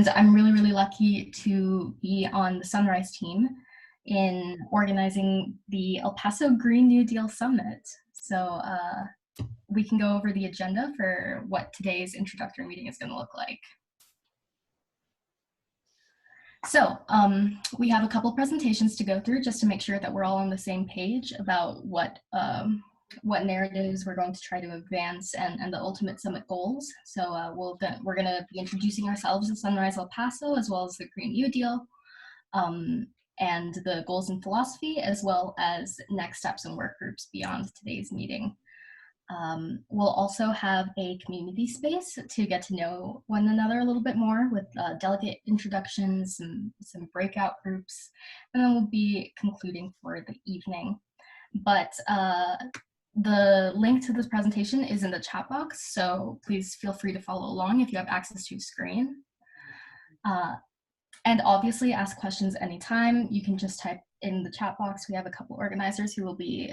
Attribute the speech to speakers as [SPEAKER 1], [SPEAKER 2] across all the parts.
[SPEAKER 1] And I'm really, really lucky to be on the Sunrise team in organizing the El Paso Green New Deal Summit. So we can go over the agenda for what today's introductory meeting is going to look like. So we have a couple presentations to go through just to make sure that we're all on the same page about what narratives we're going to try to advance and the ultimate summit goals. So we're going to be introducing ourselves as Sunrise El Paso, as well as the Green New Deal, and the goals and philosophy, as well as next steps and work groups beyond today's meeting. We'll also have a community space to get to know one another a little bit more with delegate introductions and some breakout groups, and then we'll be concluding for the evening. But the link to this presentation is in the chat box, so please feel free to follow along if you have access to your screen. And obviously ask questions anytime. You can just type in the chat box. We have a couple organizers who will be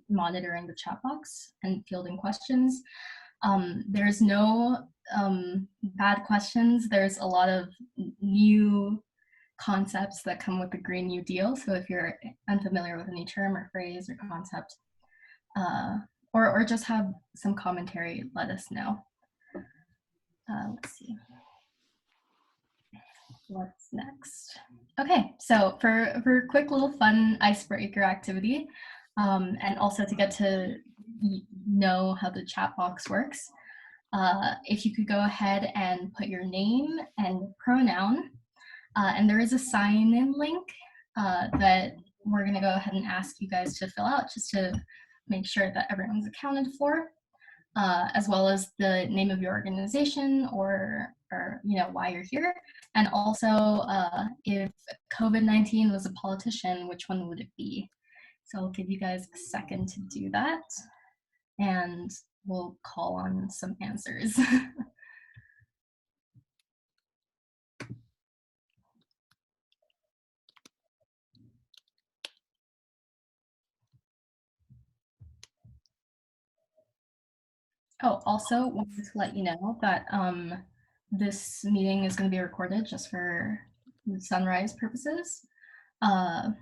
[SPEAKER 1] monitoring the chat box and fielding questions. There's no bad questions. There's a lot of new concepts that come with the Green New Deal. So if you're unfamiliar with any term or phrase or concept, or just have some commentary, let us know. Let's see. What's next? Okay, so for a quick little fun icebreaker activity, and also to get to know how the chat box works, if you could go ahead and put your name and pronoun, and there is a sign-in link that we're going to go ahead and ask you guys to fill out just to make sure that everyone's accounted for, as well as the name of your organization or why you're here, and also if COVID-19 was a politician, which one would it be? So I'll give you guys a second to do that, and we'll call on some answers. Oh, also wanted to let you know that this meeting is going to be recorded just for Sunrise purposes, and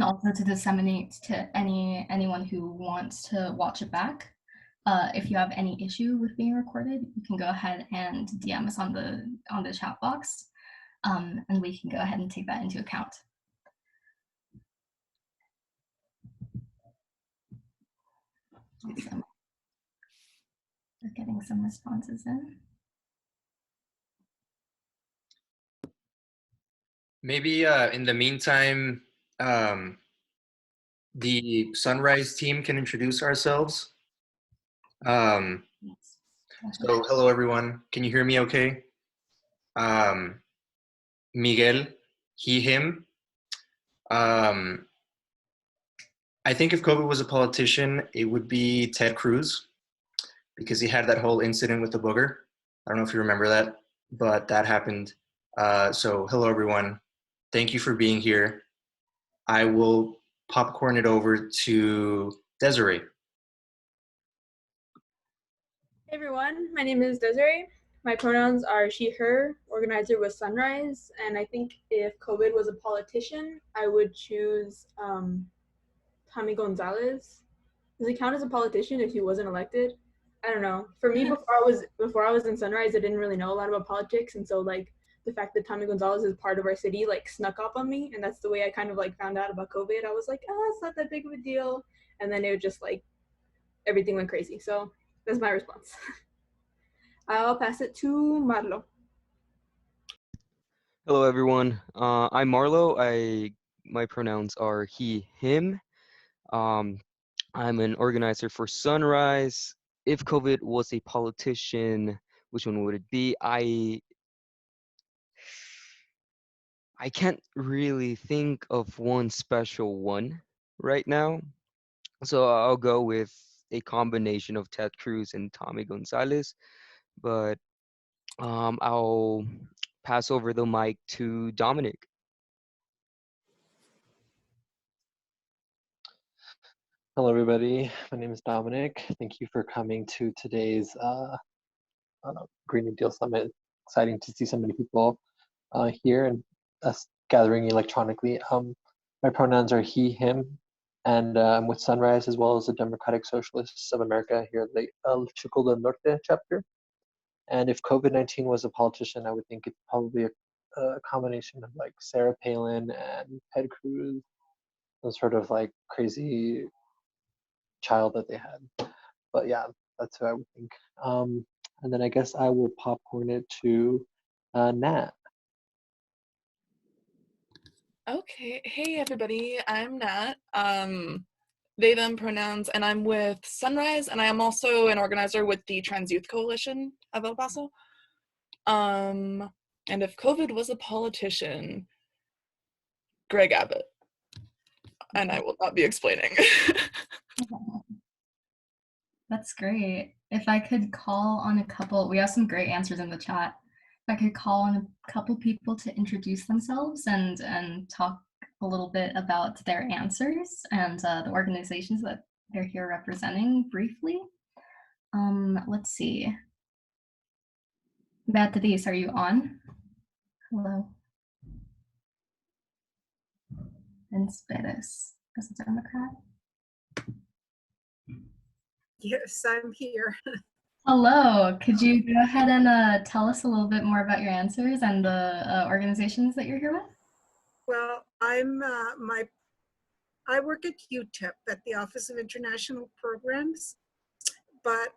[SPEAKER 1] also to disseminate to anyone who wants to watch it back. If you have any issue with being recorded, you can go ahead and DM us on the chat box, and we can go ahead and take that into account. Awesome. We're getting some responses in.
[SPEAKER 2] Maybe in the meantime, the Sunrise team can introduce ourselves. So hello everyone, can you hear me okay? Miguel, he, him. I think if COVID was a politician, it would be Ted Cruz, because he had that whole incident with the booger. I don't know if you remember that, but that happened. So hello everyone, thank you for being here. I will popcorn it over to Desiree.
[SPEAKER 3] Hey everyone, my name is Desiree. My pronouns are she, her, organizer with Sunrise, and I think if COVID was a politician, I would choose Tommy Gonzalez. Does he count as a politician if he wasn't elected? I don't know. For me, before I was in Sunrise, I didn't really know a lot about politics, and so like the fact that Tommy Gonzalez is part of our city like snuck up on me, and that's the way I kind of like found out about COVID. I was like, oh, it's not that big of a deal, and then it was just like everything went crazy. So that's my response. I'll pass it to Marlo.
[SPEAKER 4] Hello everyone. I'm Marlo. My pronouns are he, him. I'm an organizer for Sunrise. If COVID was a politician, which one would it be? I can't really think of one special one right now. So I'll go with a combination of Ted Cruz and Tommy Gonzalez. But I'll pass over the mic to Dominic.
[SPEAKER 5] Hello, everybody. My name is Dominic. Thank you for coming to today's Green New Deal Summit. Exciting to see so many people here and us gathering electronically. My pronouns are he, him, and I'm with Sunrise as well as the Democratic Socialists of America here at the El Chico del Norte chapter. And if COVID-19 was a politician, I would think it's probably a combination of like Sarah Palin and Ted Cruz, some sort of like crazy child that they had. But yeah, that's who I would think. And then I guess I will popcorn it to Nat.
[SPEAKER 6] Okay. Hey, everybody. I'm Nat. They, them pronouns, and I'm with Sunrise, and I am also an organizer with the Trans Youth Coalition of El Paso. And if COVID was a politician, Greg Abbott. And I will not be explaining.
[SPEAKER 1] That's great. If I could call on a couple, we have some great answers in the chat. If I could call on a couple people to introduce themselves and talk a little bit about their answers and the organizations that they're here representing briefly. Let's see. Beatriz, are you on? Hello. Vince Perez, as a Democrat.
[SPEAKER 7] Yes, I'm here.
[SPEAKER 1] Hello, could you go ahead and tell us a little bit more about your answers and the organizations that you're here with?
[SPEAKER 7] Well, I work at UTEP at the Office of International Programs, but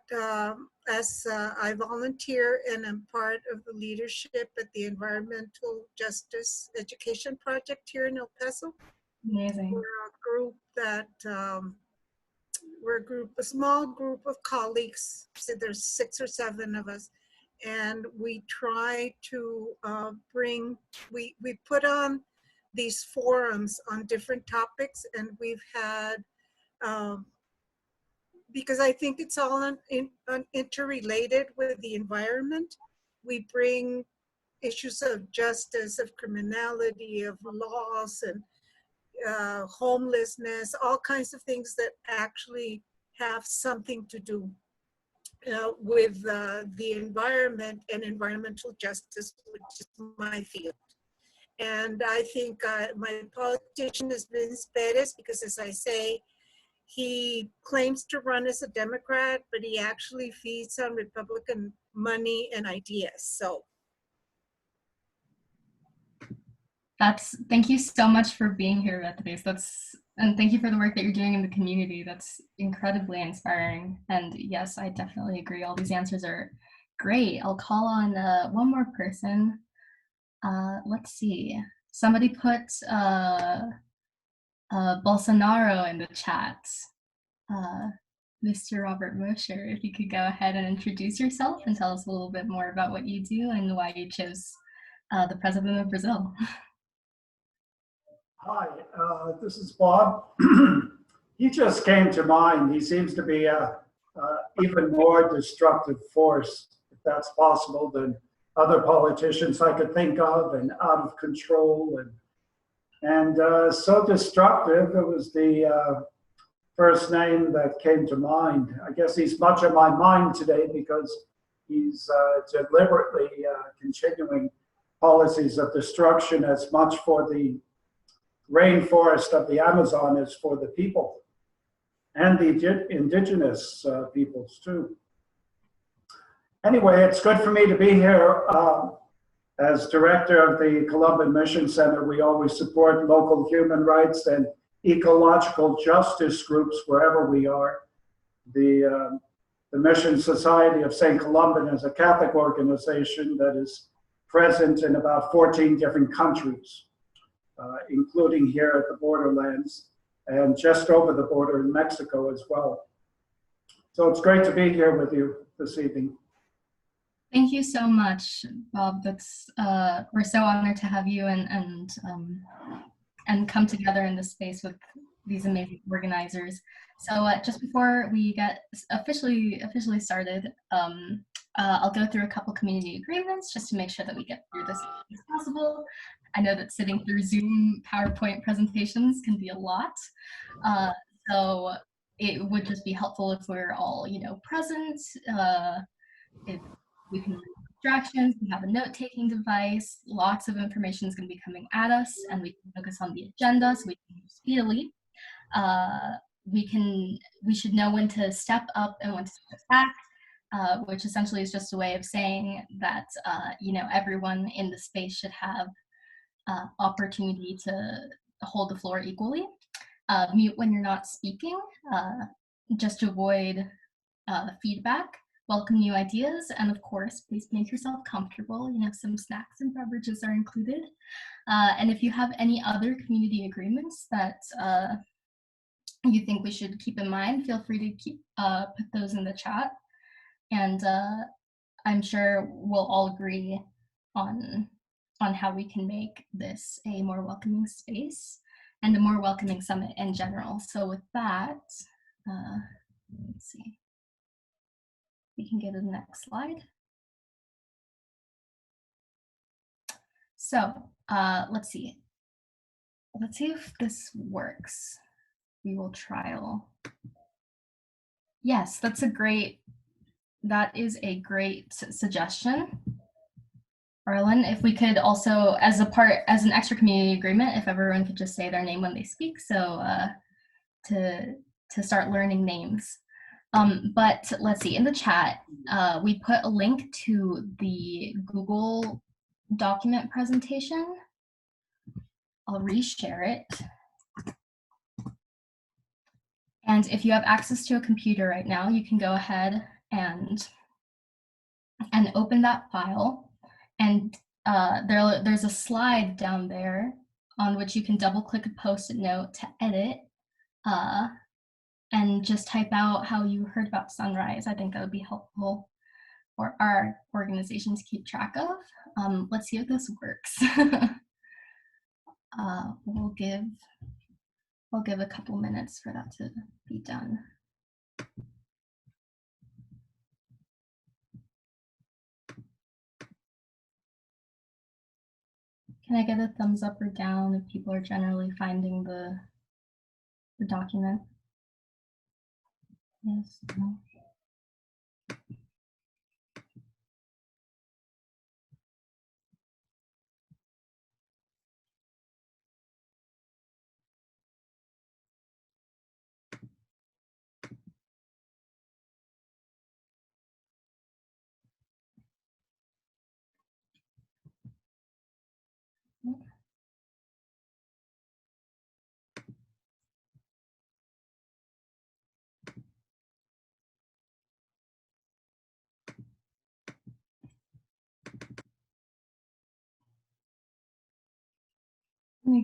[SPEAKER 7] as I volunteer and am part of the leadership at the Environmental Justice Education Project here in El Paso.
[SPEAKER 1] Amazing.
[SPEAKER 7] We're a group that we're a small group of colleagues, so there's 6 or 7 of us, and we try to we put on these forums on different topics, and we've had, because I think it's all interrelated with the environment, we bring issues of justice, of criminality, of laws, and homelessness, all kinds of things that actually have something to do with the environment and environmental justice, which is my field. And I think my politician is Vince Perez, because as I say, he claims to run as a Democrat, but he actually feeds on Republican money and ideas. So
[SPEAKER 1] Thank you so much for being here, Beatriz. And thank you for the work that you're doing in the community. That's incredibly inspiring. And yes, I definitely agree. All these answers are great. I'll call on one more person. Let's see. Somebody put Bolsonaro in the chat. Mr. Robert Mosher, if you could go ahead and introduce yourself and tell us a little bit more about what you do and why you chose the president of Brazil.
[SPEAKER 8] Hi, this is Bob. He just came to mind. He seems to be a even more destructive force, if that's possible, than other politicians I could think of, and out of control, and so destructive. It was the first name that came to mind. I guess he's much on my mind today because he's deliberately continuing policies of destruction as much for the rainforest of the Amazon as for the people and the indigenous peoples too. Anyway, it's good for me to be here. As director of the Colombian Mission Center, we always support local human rights and ecological justice groups wherever we are. The Mission Society of St. Columban is a Catholic organization that is present in about 14 different countries. Including here at the borderlands and just over the border in Mexico as well. So it's great to be here with you this evening.
[SPEAKER 1] Thank you so much, Bob. We're so honored to have you and come together in this space with these amazing organizers. So just before we get officially started, I'll go through a couple community agreements just to make sure that we get through this as possible. I know that sitting through Zoom PowerPoint presentations can be a lot. So it would just be helpful if we're all, present. We can remove distractions, we have a note-taking device, lots of information is going to be coming at us, and we can focus on the agenda so we can move speedily. We should know when to step up and when to step back, which essentially is just a way of saying that everyone in the space should have opportunity to hold the floor equally. Mute when you're not speaking, just to avoid feedback. Welcome new ideas, and of course, please make yourself comfortable. Some snacks and beverages are included. And if you have any other community agreements that you think we should keep in mind, feel free to put those in the chat. And I'm sure we'll all agree on how we can make this a more welcoming space and a more welcoming summit in general. So with that, let's see. We can go to the next slide. So let's see. Let's see if this works. We will trial. Yes, that is a great suggestion. Arlen, if we could also, as an extra community agreement, if everyone could just say their name when they speak, so to start learning names. But let's see, in the chat, we put a link to the Google document presentation. I'll reshare it. And if you have access to a computer right now, you can go ahead and open that file. And there's a slide down there on which you can double click a post-it note to edit and just type out how you heard about Sunrise. I think that would be helpful for our organization to keep track of. Let's see if this works. We'll give a couple minutes for that to be done. Can I get a thumbs up or down if people are generally finding the document? Yes, no.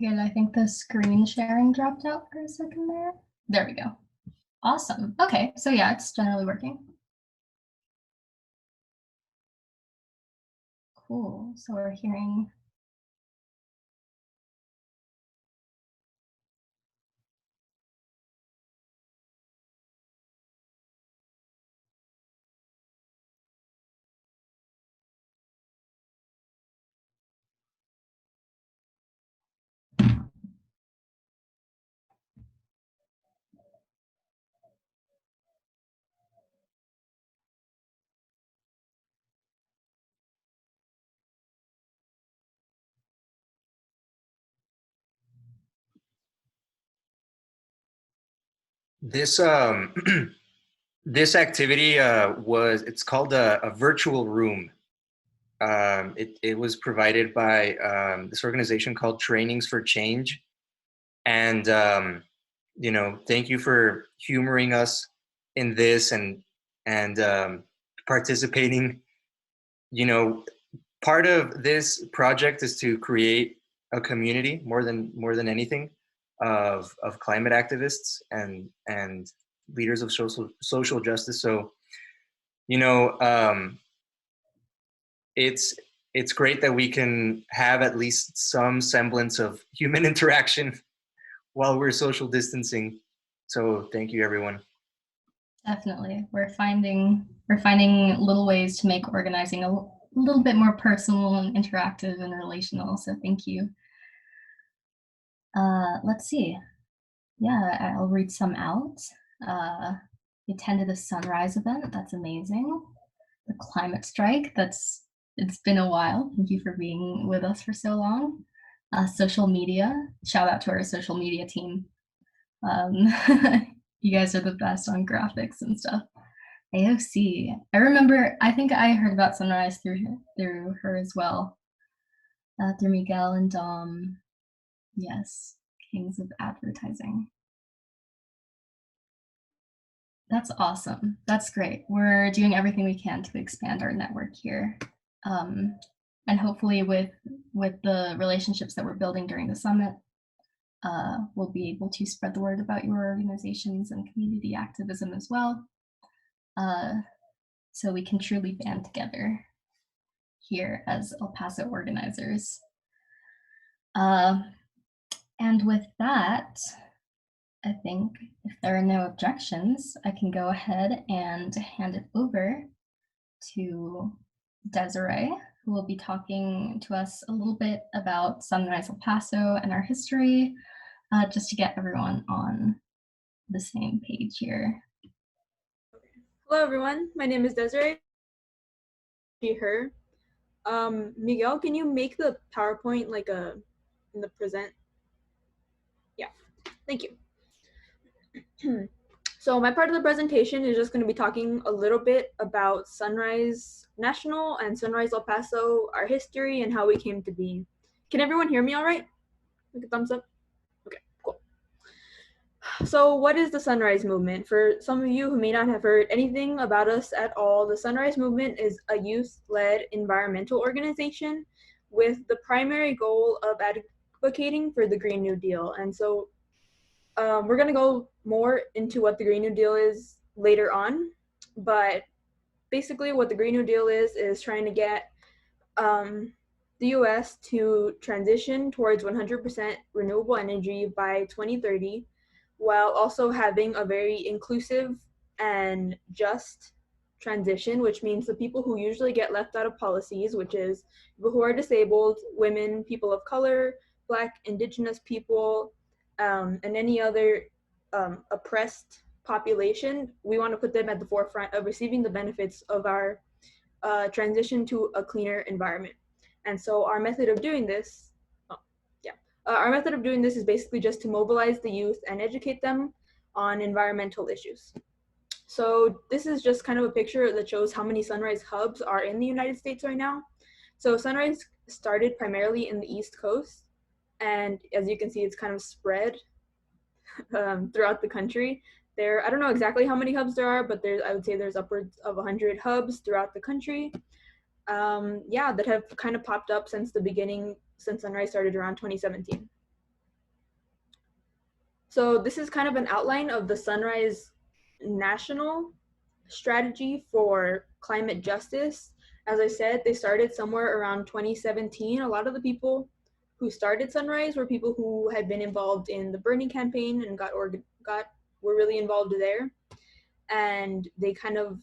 [SPEAKER 1] Good. I think the screen sharing dropped out for a second there. There we go. Awesome. Okay, so yeah, it's generally working. Cool. So we're hearing.
[SPEAKER 2] This this activity it's called a virtual room. It was provided by this organization called Trainings for Change, and thank you for humoring us in this and participating. Part of this project is to create a community more than anything of climate activists and leaders of social justice. So it's great that we can have at least some semblance of human interaction while we're social distancing. So thank you, everyone.
[SPEAKER 1] Definitely. We're finding little ways to make organizing a little bit more personal and interactive and relational. So thank you. Let's see. Yeah, I'll read some out. We attended a Sunrise event. That's amazing. the climate strike. It's been a while. Thank you for being with us for so long. Social media, shout out to our social media team. You guys are the best on graphics and stuff. AOC, I remember, I think I heard about Sunrise through her as well, through Miguel and Dom. Yes, kings of advertising. That's awesome. That's great. We're doing everything we can to expand our network here. And hopefully with the relationships that we're building during the summit, we'll be able to spread the word about your organizations and community activism as well. So we can truly band together here as El Paso organizers. And with that, I think if there are no objections, I can go ahead and hand it over to Desiree, who will be talking to us a little bit about Sunrise El Paso and our history, just to get everyone on the same page here.
[SPEAKER 3] Hello, everyone. My name is Desiree. She, her. Miguel, can you make the PowerPoint like in the present? Yeah, thank you. So my part of the presentation is just going to be talking a little bit about Sunrise National and Sunrise El Paso, our history, and how we came to be. Can everyone hear me all right? Like a thumbs up? Okay, cool. So what is the Sunrise Movement? For some of you who may not have heard anything about us at all, the Sunrise Movement is a youth-led environmental organization with the primary goal of advocating for the Green New Deal. And so we're going to go more into what the Green New Deal is later on, but basically what the Green New Deal is trying to get the US to transition towards 100% renewable energy by 2030, while also having a very inclusive and just transition, which means the people who usually get left out of policies, which is people who are disabled, women, people of color, Black, Indigenous people, and any other oppressed population, we want to put them at the forefront of receiving the benefits of our transition to a cleaner environment. And so our method of doing this, our method of doing this is basically just to mobilize the youth and educate them on environmental issues. So this is just kind of a picture that shows how many Sunrise hubs are in the United States right now. So Sunrise started primarily in the East Coast, and as you can see, it's kind of spread throughout the country. I don't know exactly how many hubs there are, but I would say there's upwards of 100 hubs throughout the country. That have kind of popped up since the beginning, since Sunrise started around 2017. So this is kind of an outline of the Sunrise National strategy for climate justice. As I said, they started somewhere around 2017. A lot of the people who started Sunrise were people who had been involved in the Bernie campaign and were really involved there. And they kind of,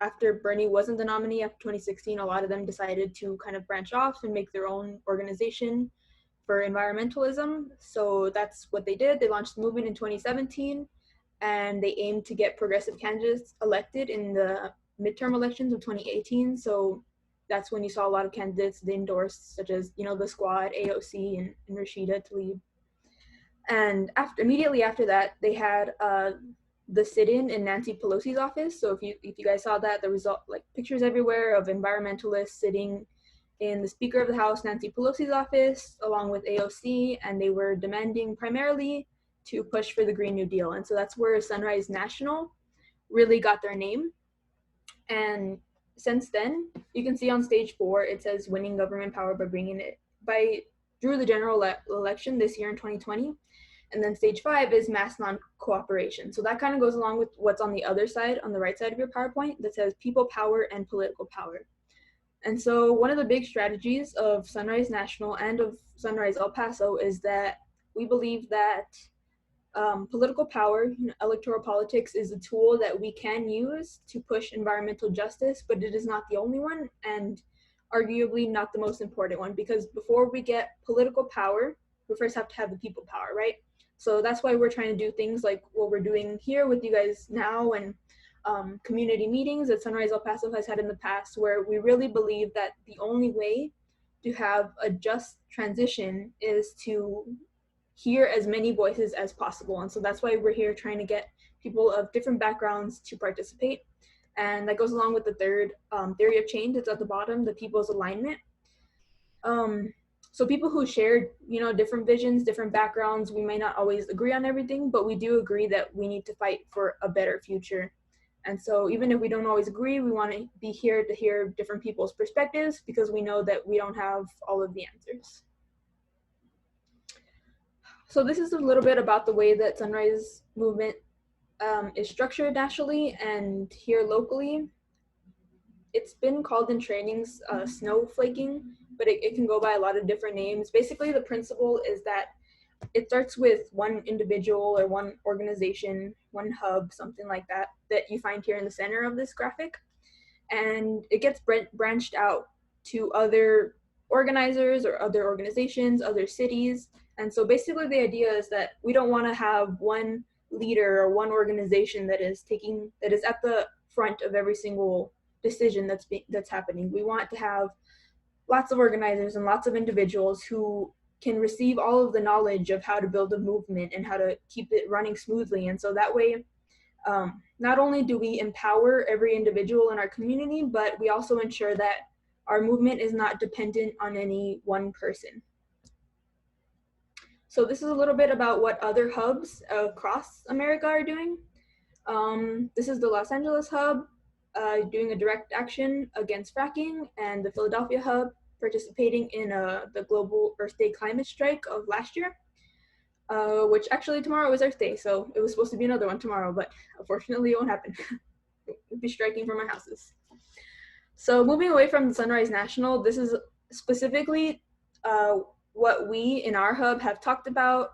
[SPEAKER 3] after Bernie wasn't the nominee after 2016, a lot of them decided to kind of branch off and make their own organization for environmentalism. So that's what they did. They launched the movement in 2017, and they aimed to get progressive candidates elected in the midterm elections of 2018. So that's when you saw a lot of candidates they endorsed, such as, the Squad, AOC, and Rashida Tlaib. And immediately after that, they had the sit-in in Nancy Pelosi's office. So if you guys saw that, there was like pictures everywhere of environmentalists sitting in the Speaker of the House, Nancy Pelosi's office, along with AOC, and they were demanding primarily to push for the Green New Deal. And so that's where Sunrise National really got their name. And since then, you can see on stage 4, it says winning government power through the general election this year in 2020. And then stage 5 is mass non-cooperation. So that kind of goes along with what's on the other side, on the right side of your PowerPoint, that says people power and political power. And so one of the big strategies of Sunrise National and of Sunrise El Paso is that we believe that political power, electoral politics, is a tool that we can use to push environmental justice, but it is not the only one, and arguably not the most important one, because before we get political power, we first have to have the people power, right? So that's why we're trying to do things like what we're doing here with you guys now, and community meetings that Sunrise El Paso has had in the past, where we really believe that the only way to have a just transition is to hear as many voices as possible. And so that's why we're here trying to get people of different backgrounds to participate. And that goes along with the third theory of change. It's at the bottom, the people's alignment. So people who share, different visions, different backgrounds, we may not always agree on everything, but we do agree that we need to fight for a better future. And so even if we don't always agree, we want to be here to hear different people's perspectives, because we know that we don't have all of the answers. So this is a little bit about the way that Sunrise Movement is structured nationally and here locally. It's been called in trainings snowflaking, but it can go by a lot of different names. Basically, the principle is that it starts with one individual or one organization, one hub, something like that, that you find here in the center of this graphic. And it gets branched out to other organizers or other organizations, other cities. And so basically the idea is that we don't want to have one leader or one organization that is at the front of every single decision that's happening. We want to have lots of organizers and lots of individuals who can receive all of the knowledge of how to build a movement and how to keep it running smoothly. And so that way, not only do we empower every individual in our community, but we also ensure that our movement is not dependent on any one person. So this is a little bit about what other hubs across America are doing. This is the Los Angeles hub, doing a direct action against fracking, and the Philadelphia hub participating in the global Earth Day climate strike of last year, which actually tomorrow is Earth Day, so it was supposed to be another one tomorrow, but unfortunately it won't happen. We'll be striking from our houses. So moving away from the Sunrise National, this is specifically what we in our hub have talked about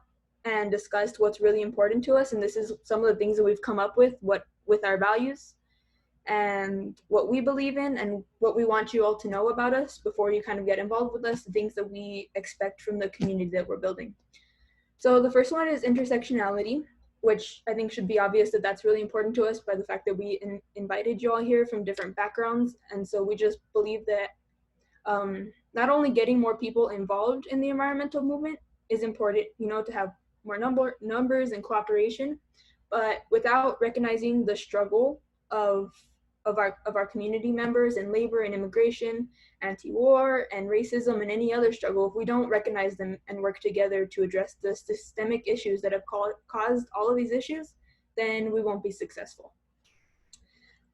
[SPEAKER 3] and discussed what's really important to us, and this is some of the things that we've come up with our values and what we believe in and what we want you all to know about us before you kind of get involved with us, the things that we expect from the community that we're building. So the first one is intersectionality, which I think should be obvious that that's really important to us by the fact that we invited you all here from different backgrounds. And so we just believe that not only getting more people involved in the environmental movement is important, to have more numbers and cooperation, but without recognizing the struggle of our community members in labor and immigration, anti-war and racism and any other struggle, if we don't recognize them and work together to address the systemic issues that have caused all of these issues, then we won't be successful.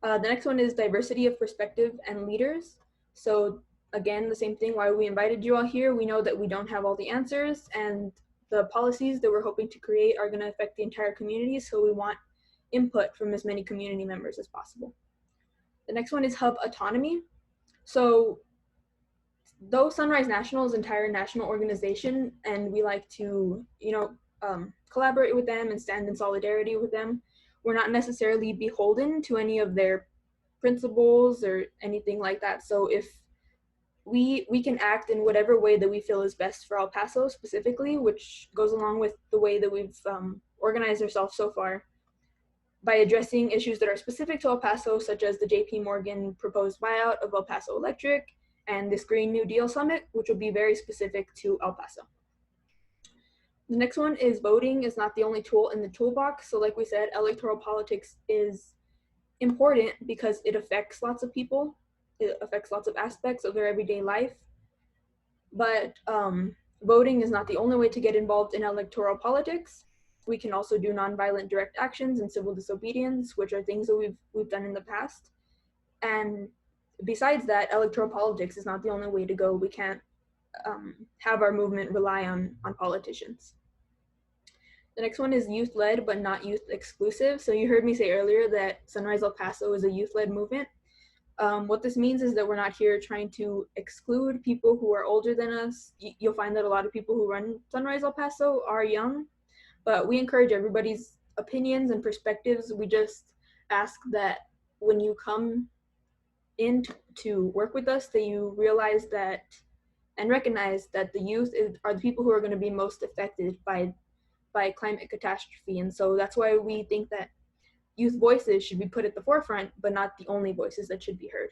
[SPEAKER 3] The next one is diversity of perspective and leaders. So again, the same thing, why we invited you all here. We know that we don't have all the answers, and the policies that we're hoping to create are going to affect the entire community, so we want input from as many community members as possible. The next one is hub autonomy. So though Sunrise National is an entire national organization, and we like to, collaborate with them and stand in solidarity with them, we're not necessarily beholden to any of their principles or anything like that. So if we can act in whatever way that we feel is best for El Paso specifically, which goes along with the way that we've organized ourselves so far, by addressing issues that are specific to El Paso, such as the JP Morgan proposed buyout of El Paso Electric and this Green New Deal Summit, which will be very specific to El Paso. The next one is voting is not the only tool in the toolbox. So like we said, electoral politics is important because it affects lots of people. It affects lots of aspects of their everyday life. But voting is not the only way to get involved in electoral politics. We can also do nonviolent direct actions and civil disobedience, which are things that we've done in the past. And besides that, electoral politics is not the only way to go. We can't have our movement rely on politicians. The next one is youth-led but not youth-exclusive. So you heard me say earlier that Sunrise El Paso is a youth-led movement. What this means is that we're not here trying to exclude people who are older than us. You'll find that a lot of people who run Sunrise El Paso are young, but we encourage everybody's opinions and perspectives. We just ask that when you come in to work with us, that you realize that and recognize that the youth are the people who are going to be most affected by climate catastrophe. And so that's why we think that youth voices should be put at the forefront, but not the only voices that should be heard.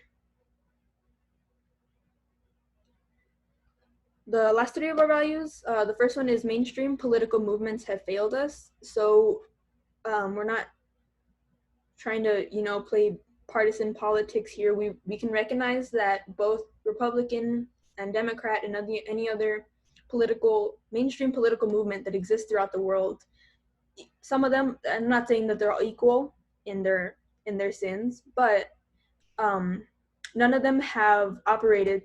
[SPEAKER 3] The last three of our values, the first one is mainstream political movements have failed us. So we're not trying to, play partisan politics here. We can recognize that both Republican and Democrat and any other mainstream political movement that exists throughout the world, some of them, I'm not saying that they're all equal in their sins, but none of them have operated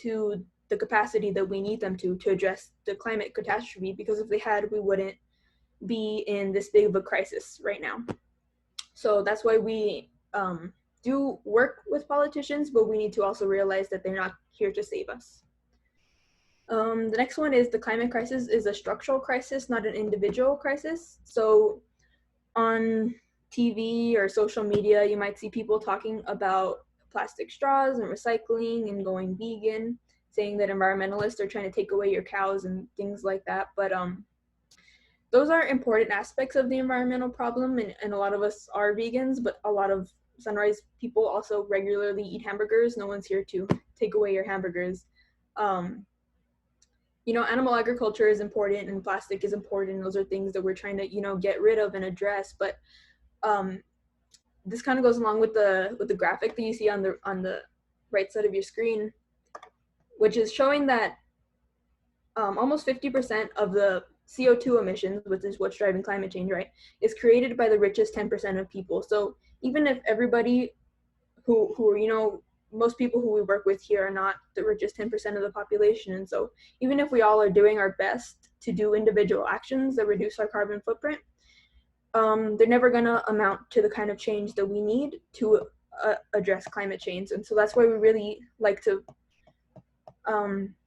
[SPEAKER 3] to the capacity that we need them to address the climate catastrophe, because if they had, we wouldn't be in this big of a crisis right now. So that's why we do work with politicians, but we need to also realize that they're not here to save us. The next one is the climate crisis is a structural crisis, not an individual crisis. So on TV or social media, you might see people talking about plastic straws and recycling and going vegan, saying that environmentalists are trying to take away your cows and things like that. But those are important aspects of the environmental problem, and a lot of us are vegans, but a lot of Sunrise people also regularly eat hamburgers. No one's here to take away your hamburgers. Animal agriculture is important and plastic is important. Those are things that we're trying to, get rid of and address. But this kind of goes along with the graphic that you see on the right side of your screen, which is showing that almost 50% of the CO2 emissions, which is what's driving climate change, right, is created by the richest 10% of people. So even if everybody who most people who we work with here are not the richest 10% of the population, and so even if we all are doing our best to do individual actions that reduce our carbon footprint, they're never going to amount to the kind of change that we need to address climate change. And so that's why we really like to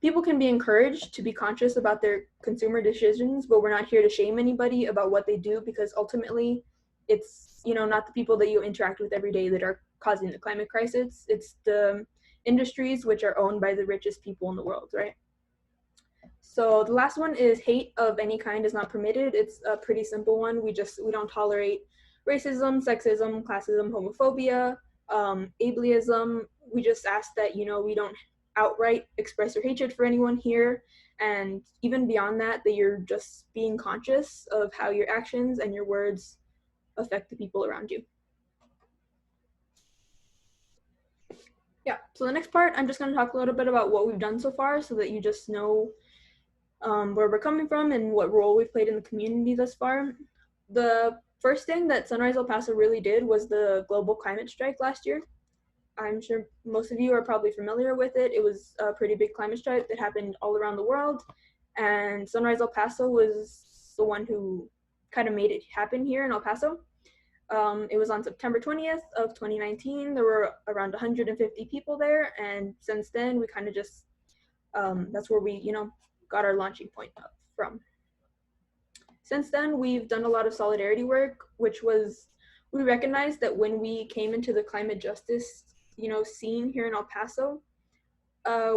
[SPEAKER 3] people can be encouraged to be conscious about their consumer decisions, but we're not here to shame anybody about what they do, because ultimately it's not the people that you interact with every day that are causing the climate crisis. It's the industries which are owned by the richest people in the world, right? So the last one is hate of any kind is not permitted. It's a pretty simple one. We don't tolerate racism, sexism, classism, homophobia, ableism. We just ask that we don't outright express your hatred for anyone here, and even beyond that you're just being conscious of how your actions and your words affect the people around you. Yeah, so the next part, I'm just going to talk a little bit about what we've done so far, so that you just know where we're coming from and what role we've played in the community thus far. The first thing that Sunrise El Paso really did was the global climate strike last year. I'm sure most of you are probably familiar with it. It was a pretty big climate strike that happened all around the world, and Sunrise El Paso was the one who kind of made it happen here in El Paso. It was on September 20th of 2019. There were around 150 people there, and since then we kind of just that's where we got our launching point up from. Since then we've done a lot of solidarity work, which was, we recognized that when we came into the climate justice scene here in El Paso,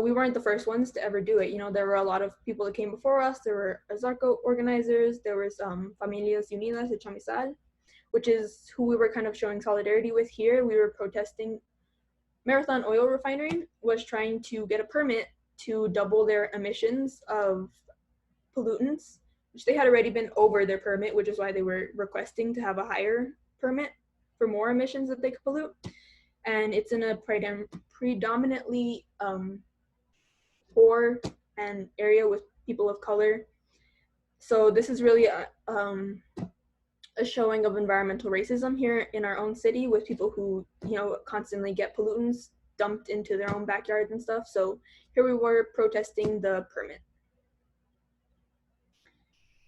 [SPEAKER 3] we weren't the first ones to ever do it. There were a lot of people that came before us. There were Azarco organizers, there was Familias Unidas de Chamizal, which is who we were kind of showing solidarity with here. We were protesting. Marathon Oil Refinery was trying to get a permit to double their emissions of pollutants, which they had already been over their permit, which is why they were requesting to have a higher permit for more emissions that they could pollute. And it's in a predominantly poor and area with people of color. So this is really a showing of environmental racism here in our own city, with people who constantly get pollutants dumped into their own backyards and stuff. So here we were protesting the permit.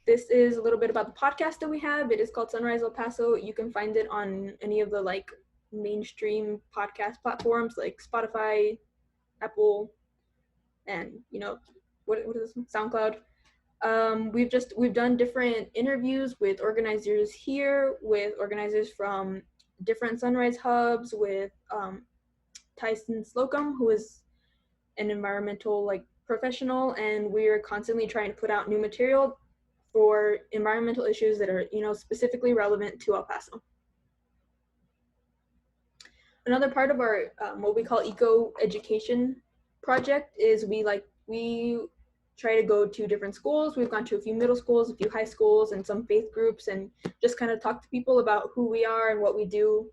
[SPEAKER 3] This is a little bit about the podcast that we have. It is called Sunrise El Paso. You can find it on any of the mainstream podcast platforms like Spotify, Apple, and what is this? SoundCloud. We've done different interviews with organizers here, with organizers from different Sunrise hubs, with Tyson Slocum, who is an environmental professional, and we're constantly trying to put out new material for environmental issues that are specifically relevant to El Paso. another part of our what we call eco education project is we try to go to different schools. We've gone to a few middle schools, a few high schools, and some faith groups, and just kind of talk to people about who we are and what we do.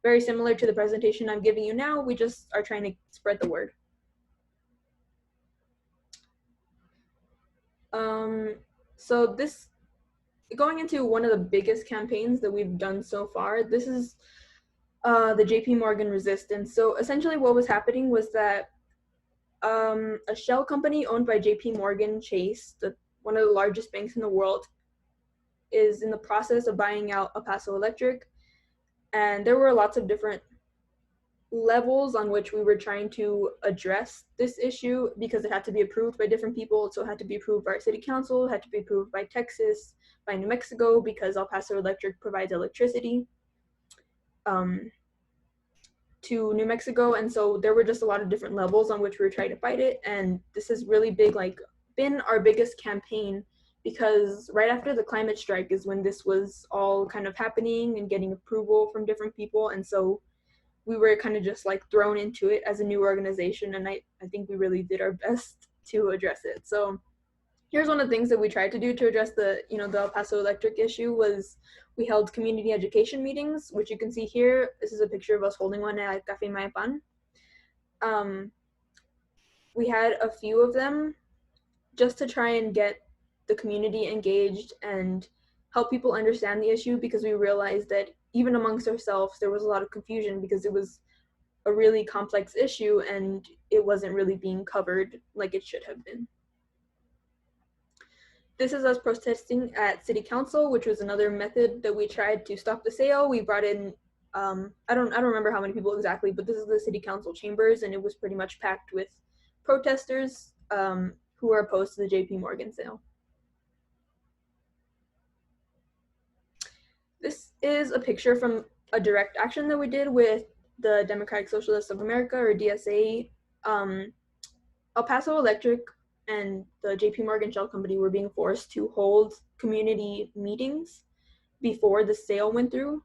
[SPEAKER 3] Very similar to the presentation I'm giving you now. We just are trying to spread the word. So this, going into one of the biggest campaigns that we've done so far, this is the JP Morgan resistance. So essentially what was happening was that a shell company owned by JP Morgan Chase, one of the largest banks in the world, is in the process of buying out El Paso Electric. And there were lots of different levels on which we were trying to address this issue because it had to be approved by different people. So it had to be approved by our city council, it had to be approved by Texas, by New Mexico, because El Paso Electric provides electricity to New Mexico. And so there were just a lot of different levels on which we were trying to fight it. And this is really big, been our biggest campaign, because right after the climate strike is when this was all kind of happening and getting approval from different people. And so we were kind of just thrown into it as a new organization, and I think we really did our best to address it. So here's one of the things that we tried to do to address the El Paso Electric issue was we held community education meetings, which you can see here. This is a picture of us holding one at Café Mayapan. We had a few of them just to try and get the community engaged and help people understand the issue, because we realized that even amongst ourselves, there was a lot of confusion because it was a really complex issue and it wasn't really being covered like it should have been. This is us protesting at City Council, which was another method that we tried to stop the sale. We brought in, I don't remember how many people exactly, but this is the City Council chambers, and it was pretty much packed with protesters who are opposed to the JP Morgan sale. This is a picture from a direct action that we did with the Democratic Socialists of America, or DSA. El Paso Electric and the JP Morgan Shell Company were being forced to hold community meetings before the sale went through.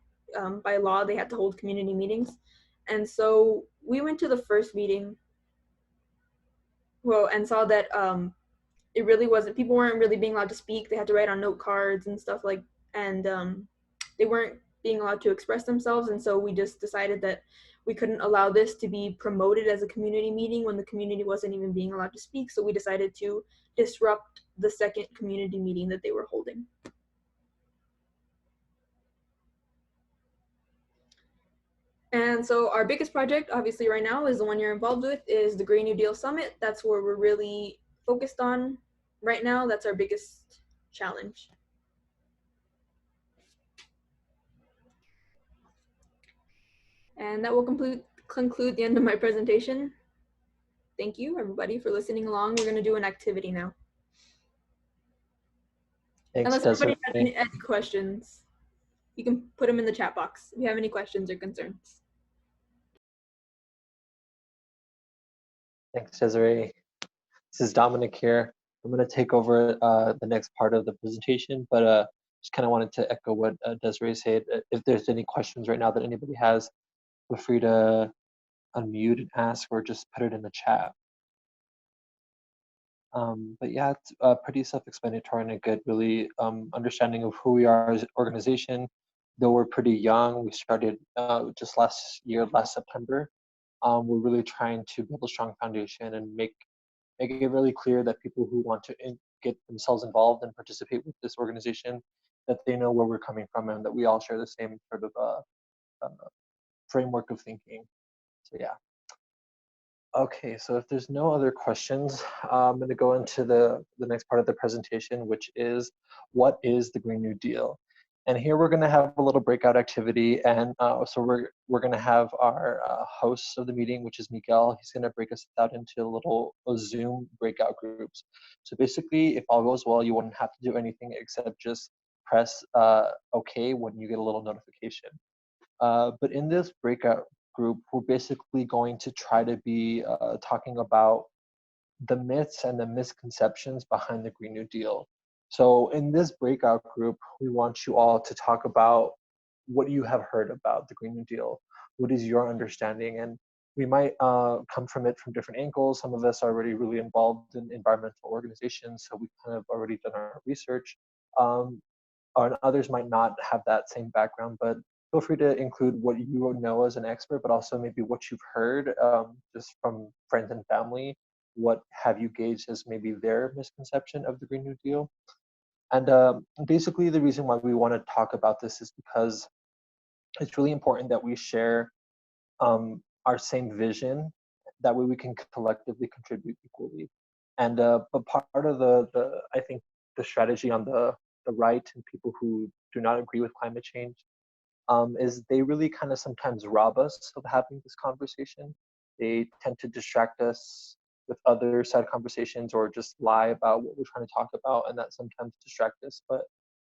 [SPEAKER 3] By law, they had to hold community meetings. And so we went to the first meeting, and saw that it really wasn't, people weren't really being allowed to speak. They had to write on note cards and stuff and they weren't being allowed to express themselves. And so we just decided that we couldn't allow this to be promoted as a community meeting when the community wasn't even being allowed to speak. So we decided to disrupt the second community meeting that they were holding. And so our biggest project, obviously right now, is the one you're involved with, is the Green New Deal Summit. That's where we're really focused on right now. That's our biggest challenge. And that will conclude the end of my presentation. Thank you, everybody, for listening along. We're going to do an activity now.
[SPEAKER 5] Thanks,
[SPEAKER 3] Unless
[SPEAKER 5] Desiree.
[SPEAKER 3] anybody has any questions, you can put them in the chat box if you have any questions or concerns.
[SPEAKER 5] Thanks, Desiree. This is Dominic here. I'm going to take over the next part of the presentation, but just kind of wanted to echo what Desiree said. If there's any questions right now that anybody has, feel free to unmute and ask, or just put it in the chat. But yeah, it's pretty self-explanatory and a good, really understanding of who we are as an organization. Though we're pretty young, we started just last September. We're really trying to build a strong foundation and make it really clear that people who want to get themselves involved and participate with this organization, that they know where we're coming from and that we all share the same sort of framework of thinking. So yeah. Okay, so if there's no other questions, I'm going to go into the next part of the presentation, which is what is the Green New Deal? And here we're going to have a little breakout activity, and so we're going to have our host of the meeting, which is Miguel. He's going to break us out into a Zoom breakout groups. So basically, if all goes well, you wouldn't have to do anything except just press OK when you get a little notification. But in this breakout group, we're basically going to try to be talking about the myths and the misconceptions behind the Green New Deal. So in this breakout group, we want you all to talk about what you have heard about the Green New Deal. what is your understanding? And we might come from it from different angles. Some of us are already really involved in environmental organizations, so we've kind of already done our research. And others might not have that same background, but feel free to include what you know as an expert, but also maybe what you've heard just from friends and family. What have you gauged as maybe their misconception of the Green New Deal? And basically the reason why we want to talk about this is because it's really important that we share our same vision. That way we can collectively contribute equally. And but part of the I think the strategy on the right and people who do not agree with climate change is they really kind of sometimes rob us of having this conversation. They tend to distract us with other side conversations or just lie about what we're trying to talk about, and that sometimes distract us. But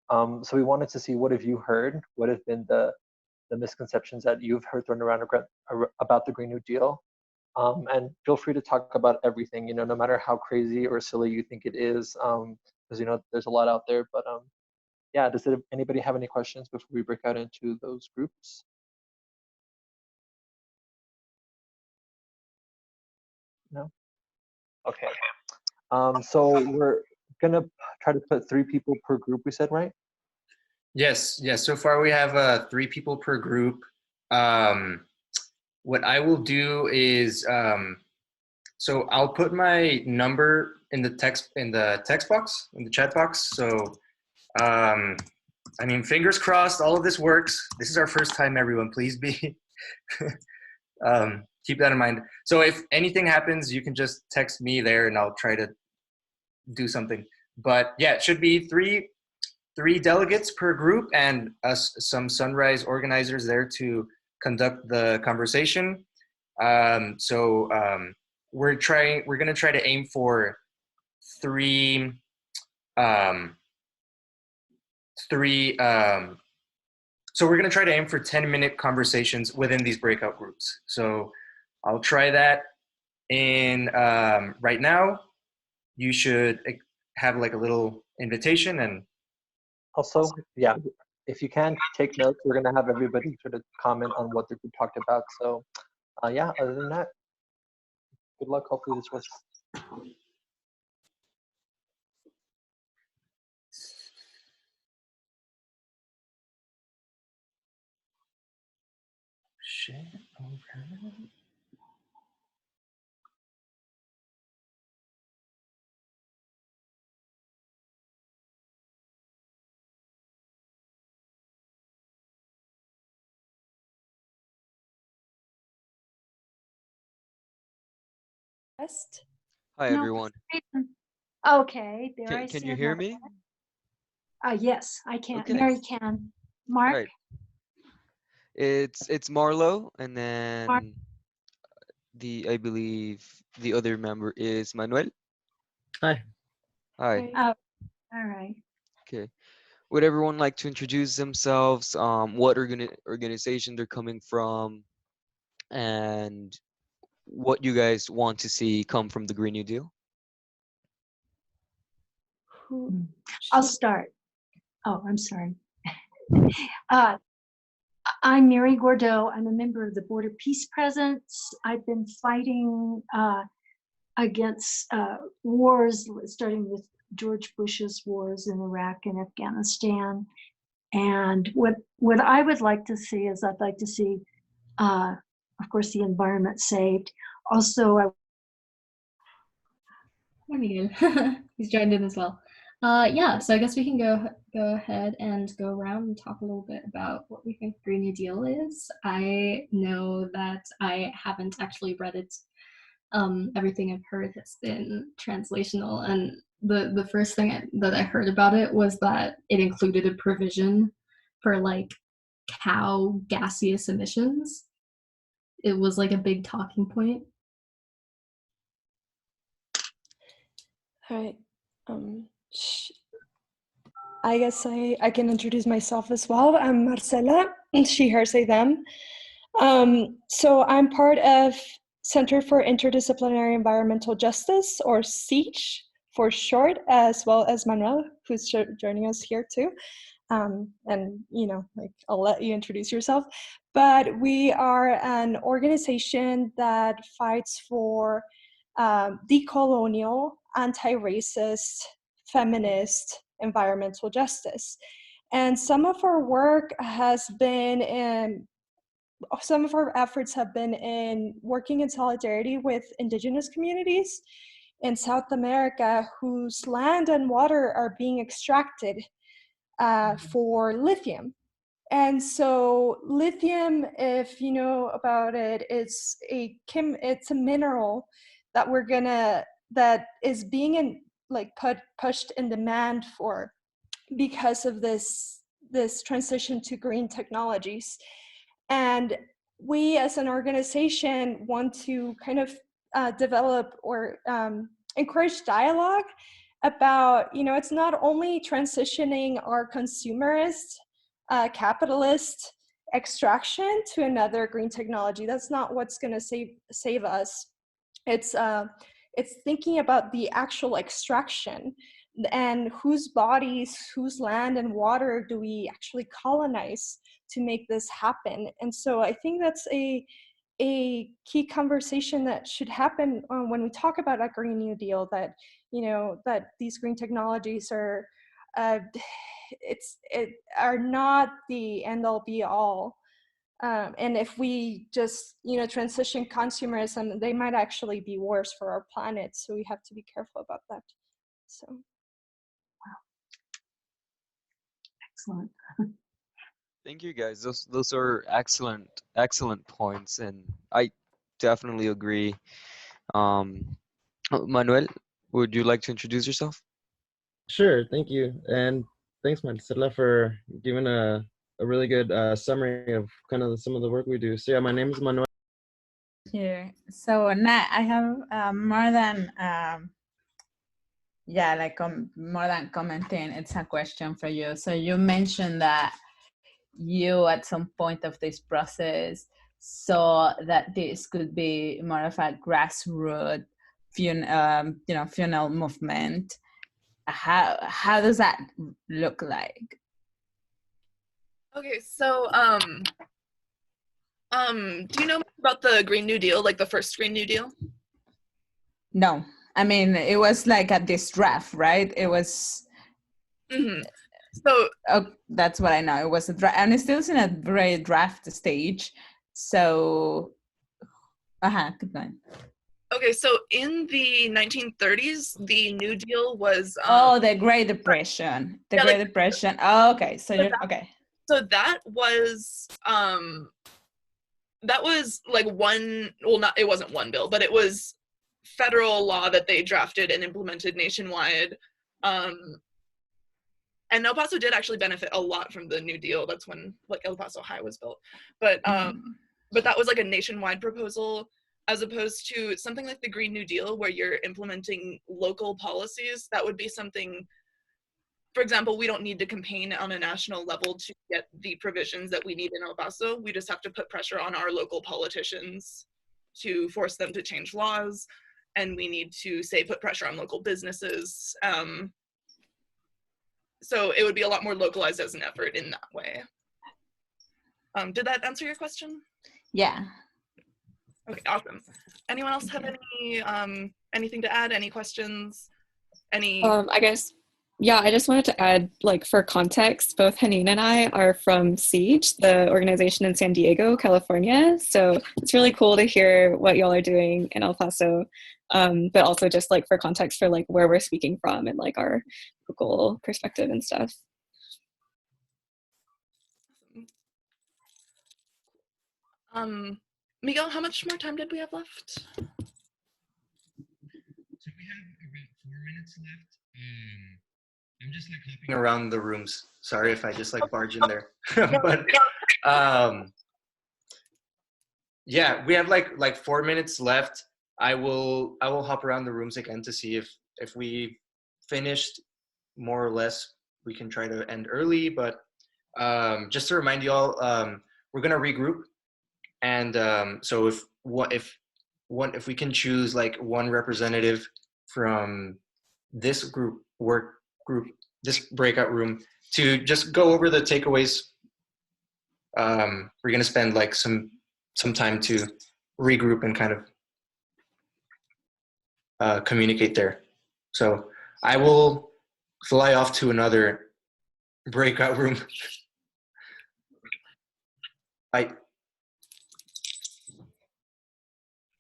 [SPEAKER 5] so we wanted to see, what have you heard? What have been the misconceptions that you've heard thrown around about the Green New Deal? And feel free to talk about everything, you know, no matter how crazy or silly you think it is, because you know there's a lot out there. But yeah, does anybody have any questions before we break out into those groups? No? Okay. So we're gonna try to put 3 people per group, we said, right?
[SPEAKER 2] Yes, yes. So far we have 3 people per group. What I will do is, so I'll put my number in the text box, in the chat box. So, I mean, fingers crossed, all of this works. This is our first time, everyone. Please be keep that in mind. So if anything happens, you can just text me there, and I'll try to do something. But yeah, it should be three delegates per group, and us some Sunrise organizers there to conduct the conversation. We're going to try to aim for three so we're going to try to aim for 10-minute conversations within these breakout groups. So I'll try that. And right now, you should have like a little invitation. And
[SPEAKER 5] also, yeah, if you can take notes, we're going to have everybody sort of comment on what the group talked about. So yeah, other than that, good luck. Hopefully this works.
[SPEAKER 2] shit.
[SPEAKER 9] Best.
[SPEAKER 4] Hi,
[SPEAKER 9] No,
[SPEAKER 4] everyone.
[SPEAKER 9] okay, there I
[SPEAKER 4] Can
[SPEAKER 9] see
[SPEAKER 4] you hear
[SPEAKER 9] another
[SPEAKER 4] me?
[SPEAKER 9] one. Yes, I can.
[SPEAKER 4] Okay.
[SPEAKER 9] Mary can. Mark?
[SPEAKER 4] Right. It's Marlo, and
[SPEAKER 9] Mark.
[SPEAKER 4] then I believe the other member is Manuel.
[SPEAKER 10] Hi.
[SPEAKER 4] Hi.
[SPEAKER 9] Okay. Oh, all right.
[SPEAKER 4] Okay. Would everyone like to introduce themselves, what organization they're coming from, and what you guys want to see come from the Green New Deal?
[SPEAKER 9] I'll start. Oh, I'm sorry. I'm Mary Gordeau. I'm a member of the Border Peace Presence. I've been fighting against wars, starting with George Bush's wars in Iraq and Afghanistan. And what I would like to see is, I'd like to see, of course, the environment saved. Also,
[SPEAKER 1] He's joined in as well. Yeah, so I guess we can go ahead and go around and talk a little bit about what we think Green New Deal is. I know that I haven't actually read it. Everything I've heard has been translational, and the first thing that I heard about it was that it included a provision for like cow gaseous emissions. It was like a big talking point.
[SPEAKER 9] all right. I guess I can introduce myself as well. I'm Marcela, she, her, say, them. So I'm part of Center for Interdisciplinary Environmental Justice, or CEACH for short, as well as Manuel, who's joining us here too.
[SPEAKER 10] and like I'll let you introduce yourself. But we are an organization that fights for decolonial, anti-racist, feminist, environmental justice. And some of our efforts have been in working in solidarity with indigenous communities in South America whose land and water are being extracted for lithium. And so lithium, if you know about it, it's a mineral that is being pushed in demand for because of this transition to green technologies. And we as an organization want to kind of develop or encourage dialogue about, it's not only transitioning our consumerist, capitalist extraction to another green technology. That's not what's going to save us. It's thinking about the actual extraction and whose bodies, whose land and water do we actually colonize to make this happen. And so I think that's a key conversation that should happen when we talk about a Green New Deal, that that these green technologies are are not the end all be all. And if we just transition consumerism, they might actually be worse for our planet. So we have to be careful about that. So,
[SPEAKER 9] wow, excellent.
[SPEAKER 4] Thank you, guys. Those are excellent points, and I definitely agree. Manuel, would you like to introduce yourself?
[SPEAKER 11] Sure, thank you. And thanks, Marcela, for giving a really good summary of kind of some of the work we do. So yeah, my name is Manuel.
[SPEAKER 12] Here. So Nat, I have more than more than commenting, it's a question for you. So you mentioned that you at some point of this process saw that this could be more of a grassroots funeral movement. How does that look like?
[SPEAKER 6] Okay, so do you know about the Green New Deal, like the first Green New Deal?
[SPEAKER 12] No, I mean, it was like at this draft, right? It was.
[SPEAKER 6] Mm-hmm. So
[SPEAKER 12] that's what I know. It was a draft, and it's still in a very draft stage. So, keep going.
[SPEAKER 6] Okay, so in the 1930s, the New Deal was.
[SPEAKER 12] The Great Depression. The Great Depression. Oh, okay. So you're okay.
[SPEAKER 6] So that was like it wasn't one bill, but it was federal law that they drafted and implemented nationwide. And El Paso did actually benefit a lot from the New Deal. That's when like El Paso High was built. But that was like a nationwide proposal, as opposed to something like the Green New Deal, where you're implementing local policies. That would be something, for example, we don't need to campaign on a national level to get the provisions that we need in El Paso. We just have to put pressure on our local politicians to force them to change laws. And we need to, say, put pressure on local businesses. So it would be a lot more localized as an effort in that way. Did that answer your question?
[SPEAKER 12] Yeah.
[SPEAKER 6] Okay, awesome. Anyone else have anything to add? Any questions?
[SPEAKER 13] I guess, yeah, I just wanted to add, like, for context, both Haneen and I are from Siege, the organization in San Diego, California. So it's really cool to hear what y'all are doing in El Paso, but also just like for context for like where we're speaking from and like our local perspective and stuff.
[SPEAKER 6] Miguel, how much more time did we have left?
[SPEAKER 2] So we have about 4 minutes left. I'm just like hopping around the rooms. Sorry if I just like barge in there. But yeah, we have like 4 minutes left. I will hop around the rooms again to see if we finished more or less. We can try to end early, but just to remind you all, we're gonna regroup. And so if we can choose like one representative from this work group this breakout room to just go over the takeaways. We're going to spend like some time to regroup and kind of communicate there. So I will fly off to another breakout room. Bye.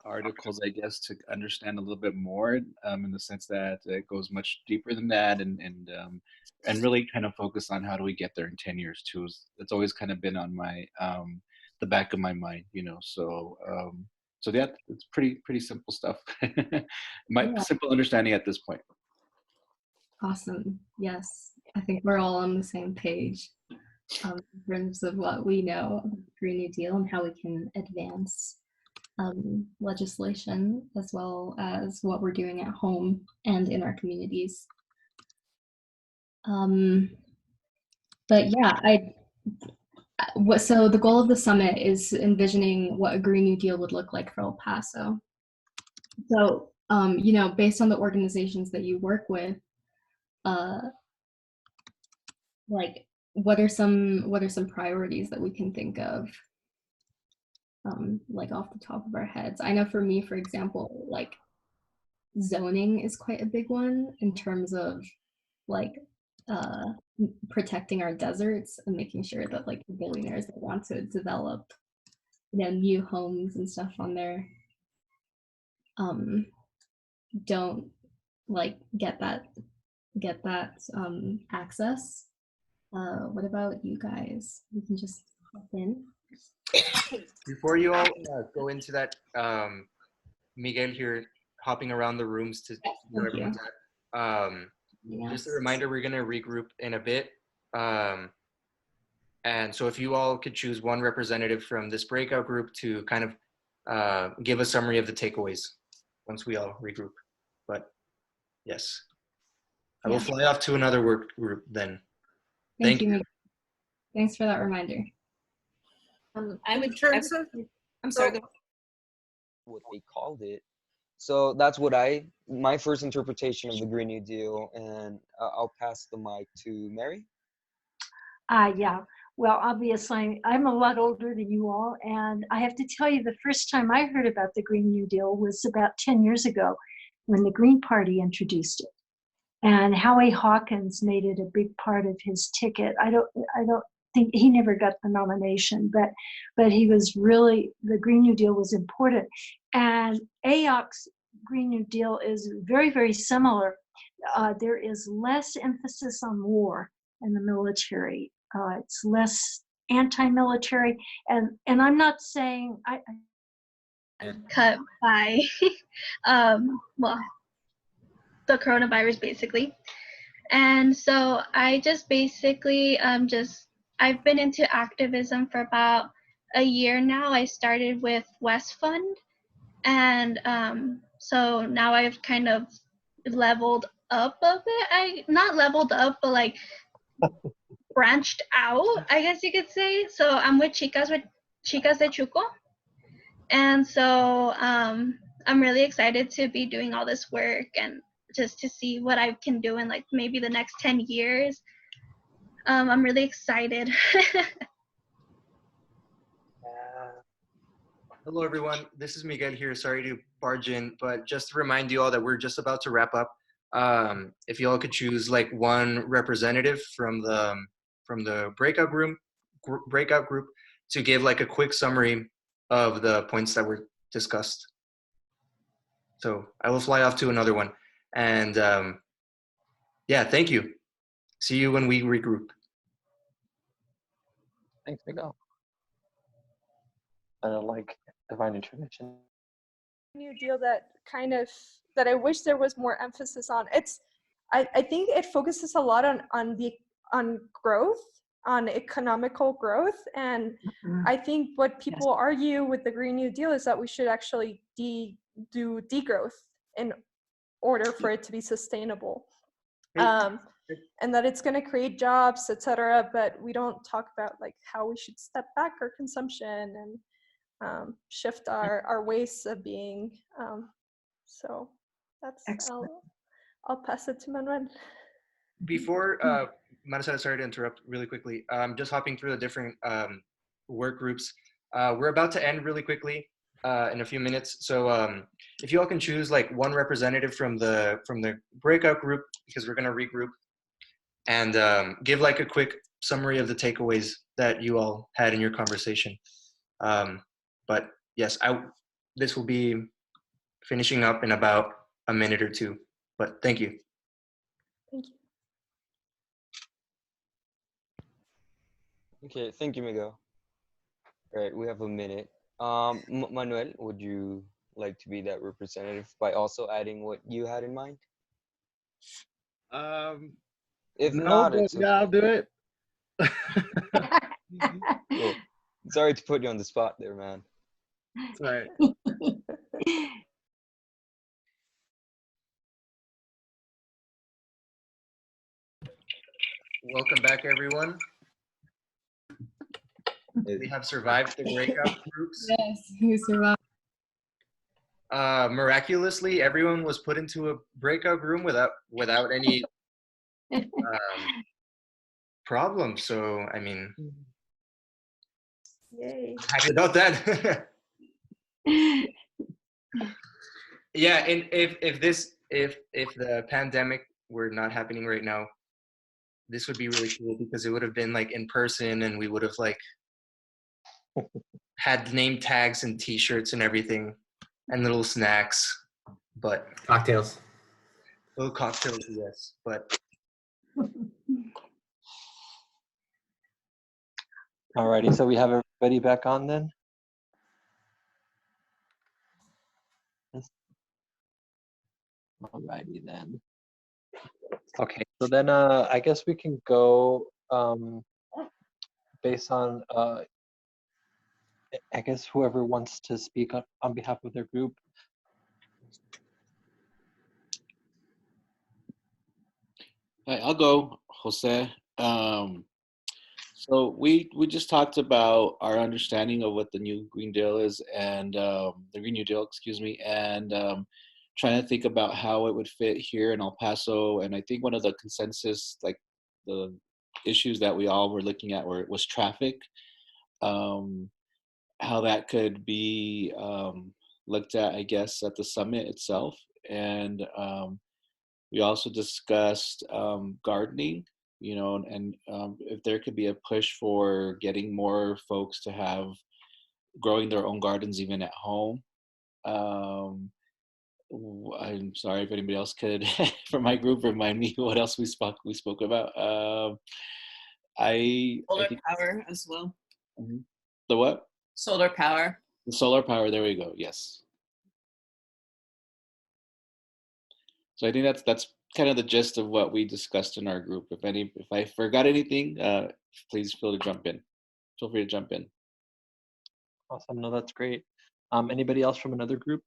[SPEAKER 14] Articles, I guess, to understand a little bit more, in the sense that it goes much deeper than that, and really kind of focus on how do we get there in 10 years too. It's always kind of been on my the back of my mind, you know. So yeah, it's pretty simple stuff. Simple understanding at this point.
[SPEAKER 1] Awesome. Yes, I think we're all on the same page in terms of what we know of the Green New Deal and how we can advance legislation, as well as what we're doing at home and in our communities. But yeah, so the goal of the summit is envisioning what a Green New Deal would look like for El Paso. So, you know, based on the organizations that you work with, like what are some priorities that we can think of, like off the top of our heads? I know for me, for example, like zoning is quite a big one in terms of like protecting our deserts and making sure that like the billionaires that want to develop, you know, new homes and stuff on there don't like get that access. What about you guys? We can just hop in.
[SPEAKER 2] Before you all go into that, Miguel here hopping around the rooms to where everyone's at. Just a reminder, we're going to regroup in a bit. And so if you all could choose one representative from this breakout group to kind of give a summary of the takeaways once we all regroup. But yes, I will fly off to another work group then. Thank you.
[SPEAKER 1] Thanks for that reminder.
[SPEAKER 12] I'm sorry.
[SPEAKER 4] What they called it. So that's what my first interpretation of the Green New Deal, and I'll pass the mic to Mary.
[SPEAKER 9] Yeah, well, obviously, I'm a lot older than you all, and I have to tell you, the first time I heard about the Green New Deal was about 10 years ago when the Green Party introduced it. And Howie Hawkins made it a big part of his ticket. I don't think he never got the nomination, but he was really, the Green New Deal was important. And AOC's Green New Deal is very, very similar. There is less emphasis on war in the military. It's less anti-military, and I'm not saying I
[SPEAKER 15] cut by well, the coronavirus basically. And so I just basically I've been into activism for about a year now. I started with West Fund, and so now I've kind of leveled up a bit. Not leveled up, but like branched out, I guess you could say. So I'm with Chicas de Chuco. And so I'm really excited to be doing all this work and just to see what I can do in like maybe the next 10 years. I'm really excited.
[SPEAKER 2] Hello, everyone. This is Miguel here. Sorry to barge in, but just to remind you all that we're just about to wrap up. If you all could choose like one representative from the breakout group to give like a quick summary of the points that were discussed. So I will fly off to another one. And yeah, thank you. See you when we regroup.
[SPEAKER 5] Thanks, Miguel. I don't like divine intervention.
[SPEAKER 10] New Deal that I wish there was more emphasis on. I think it focuses a lot on growth, on economical growth, and I think what people argue with the Green New Deal is that we should actually do degrowth in order for it to be sustainable, and that it's going to create jobs, etc. But we don't talk about like how we should step back our consumption and shift our ways of being. So that's I'll pass it to Manuel.
[SPEAKER 2] before Maricela, sorry to interrupt really quickly. Just hopping through the different work groups. We're about to end really quickly in a few minutes. So if you all can choose like one representative from the breakout group, because we're gonna regroup, and give like a quick summary of the takeaways that you all had in your conversation. But yes, this will be finishing up in about a minute or two. But thank you.
[SPEAKER 10] Thank you.
[SPEAKER 4] Okay, thank you, Miguel. All right, we have a minute. Manuel, would you like to be that representative by also adding what you had in mind? If
[SPEAKER 11] No,
[SPEAKER 4] not,
[SPEAKER 11] but
[SPEAKER 4] it's
[SPEAKER 11] yeah, I'll
[SPEAKER 4] okay.
[SPEAKER 11] do it.
[SPEAKER 4] Cool. Sorry to put you on the spot there, man.
[SPEAKER 11] That's all right.
[SPEAKER 2] Welcome back, everyone. We have survived the breakout groups.
[SPEAKER 1] Yes, we survived.
[SPEAKER 2] Miraculously, everyone was put into a breakout room without any problems. So, I mean,
[SPEAKER 10] Yay.
[SPEAKER 2] happy about that. Yeah, and if the pandemic were not happening right now, this would be really cool because it would have been like in person, and we would have like had name tags and T-shirts and everything, and little snacks, but
[SPEAKER 16] cocktails.
[SPEAKER 2] Little cocktails, yes, but.
[SPEAKER 5] Alrighty, so we have everybody back on then. Alrighty then. Okay, so then I guess we can go based on I guess whoever wants to speak on behalf of their group.
[SPEAKER 14] I'll go, Jose. So we just talked about our understanding of what the new Green Deal is, and the Green New Deal, excuse me, and trying to think about how it would fit here in El Paso. And I think one of the consensus, like the issues that we all were looking at, was traffic. How that could be looked at, I guess, at the summit itself, and we also discussed gardening, and if there could be a push for getting more folks to have growing their own gardens even at home. I'm sorry if anybody else could, from my group, remind me what else we spoke about.
[SPEAKER 6] Solar power as well.
[SPEAKER 14] The what?
[SPEAKER 6] Solar power.
[SPEAKER 14] The solar power. There we go. Yes. So I think that's kind of the gist of what we discussed in our group. If I forgot anything, please feel free to jump in.
[SPEAKER 5] Awesome. No, that's great. Anybody else from another group?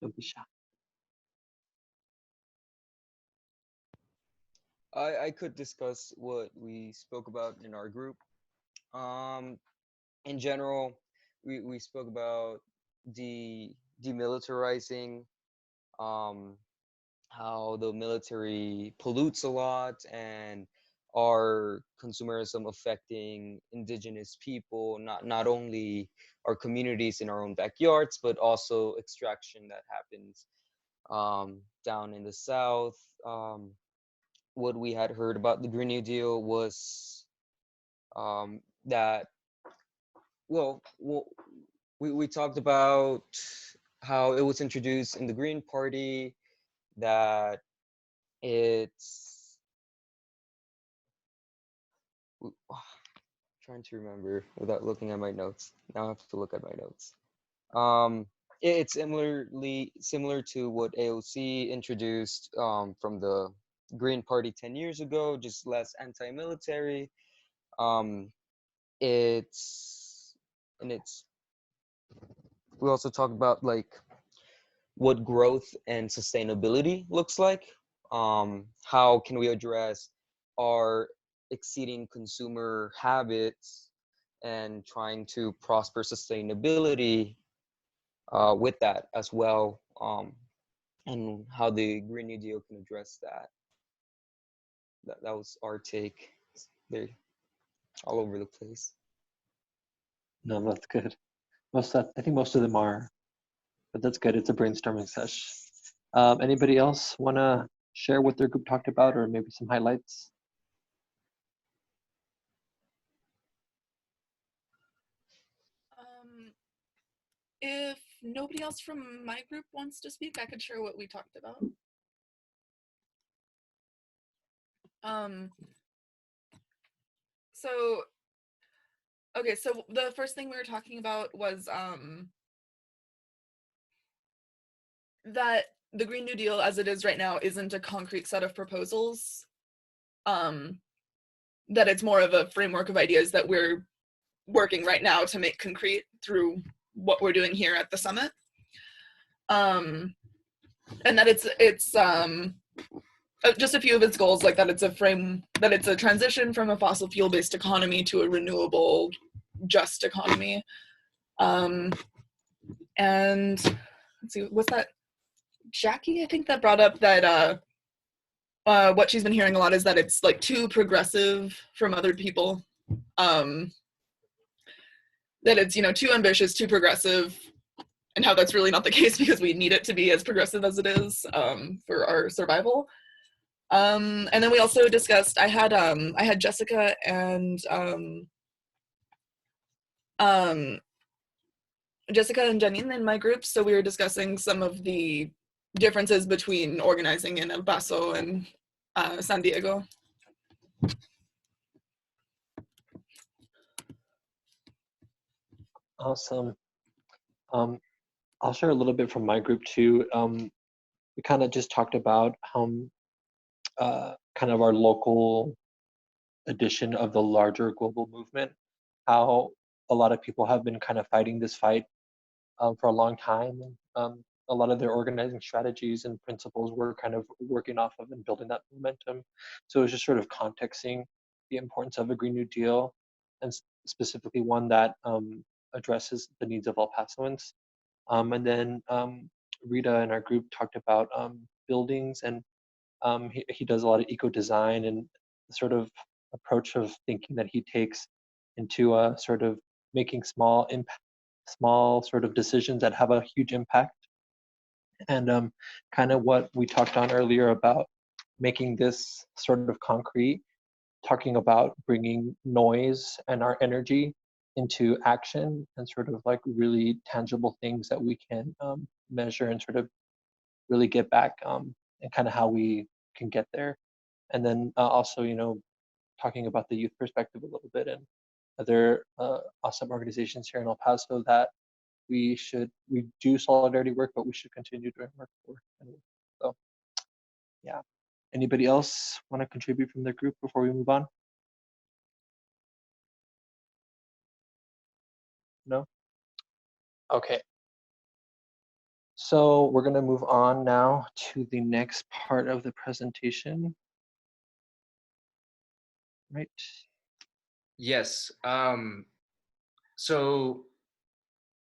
[SPEAKER 5] Don't be shy.
[SPEAKER 4] I could discuss what we spoke about in our group. In general, we spoke about demilitarizing, how the military pollutes a lot, and our consumerism affecting indigenous people, not only our communities in our own backyards, but also extraction that happens down in the south. What we had heard about the Green New Deal was that, well, we talked about how it was introduced in the Green Party, that it's trying to remember without looking at my notes. Now I have to look at my notes. It's similar to what AOC introduced from the Green Party 10 years ago, just less anti-military. We also talked about like what growth and sustainability looks like. How can we address our exceeding consumer habits and trying to prosper sustainability with that as well, and how the Green New Deal can address that. That was our take. They're all over the place.
[SPEAKER 5] No, that's good. I think most of them are, but that's good. It's a brainstorming session. Anybody else want to share what their group talked about, or maybe some highlights?
[SPEAKER 6] If nobody else from my group wants to speak, I could share what we talked about. So, okay, so the first thing we were talking about was that the Green New Deal as it is right now isn't a concrete set of proposals, that it's more of a framework of ideas that we're working right now to make concrete through what we're doing here at the summit. And that it's just a few of its goals, like that it's a transition from a fossil fuel based economy to a renewable, just economy. And let's see, was that Jackie, I think, that brought up that what she's been hearing a lot is that it's like too progressive from other people. That it's, too ambitious, too progressive, and how that's really not the case because we need it to be as progressive as it is for our survival. And then we also discussed, I had Jessica and Janine in my group, so we were discussing some of the differences between organizing in El Paso and San Diego.
[SPEAKER 5] Awesome. I'll share a little bit from my group too. We kind of just talked about how kind of our local edition of the larger global movement, how a lot of people have been kind of fighting this fight for a long time. A lot of their organizing strategies and principles were kind of working off of and building that momentum. So it was just sort of contexting the importance of a Green New Deal, and specifically one that addresses the needs of El Pasoans. And then Rita and our group talked about buildings, and he does a lot of eco design and the sort of approach of thinking that he takes into sort of making small sort of decisions that have a huge impact. And kind of what we talked on earlier about making this sort of concrete, talking about bringing noise and our energy into action and sort of like really tangible things that we can measure and sort of really get back, and kind of how we can get there. And then also, talking about the youth perspective a little bit and other awesome organizations here in El Paso that we do solidarity work, but we should continue doing work for. So, yeah. Anybody else want to contribute from their group before we move on? No? Okay. So we're going to move on now to the next part of the presentation. Right.
[SPEAKER 2] Yes. So,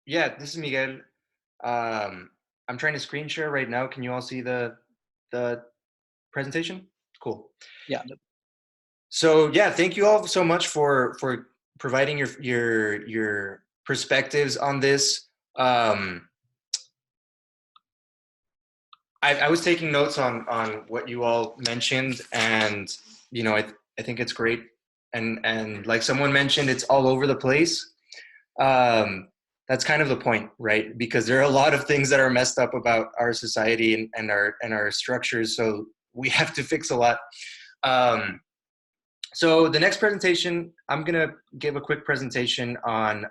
[SPEAKER 2] yeah, this is Miguel. I'm trying to screen share right now. Can you all see the presentation? Cool.
[SPEAKER 5] Yeah.
[SPEAKER 2] So yeah, thank you all so much for providing your perspectives on this. I was taking notes on what you all mentioned, and I think it's great. And like someone mentioned, it's all over the place. That's kind of the point, right? Because there are a lot of things that are messed up about our society and our structures. So we have to fix a lot. So the next presentation, I'm gonna give a quick presentation on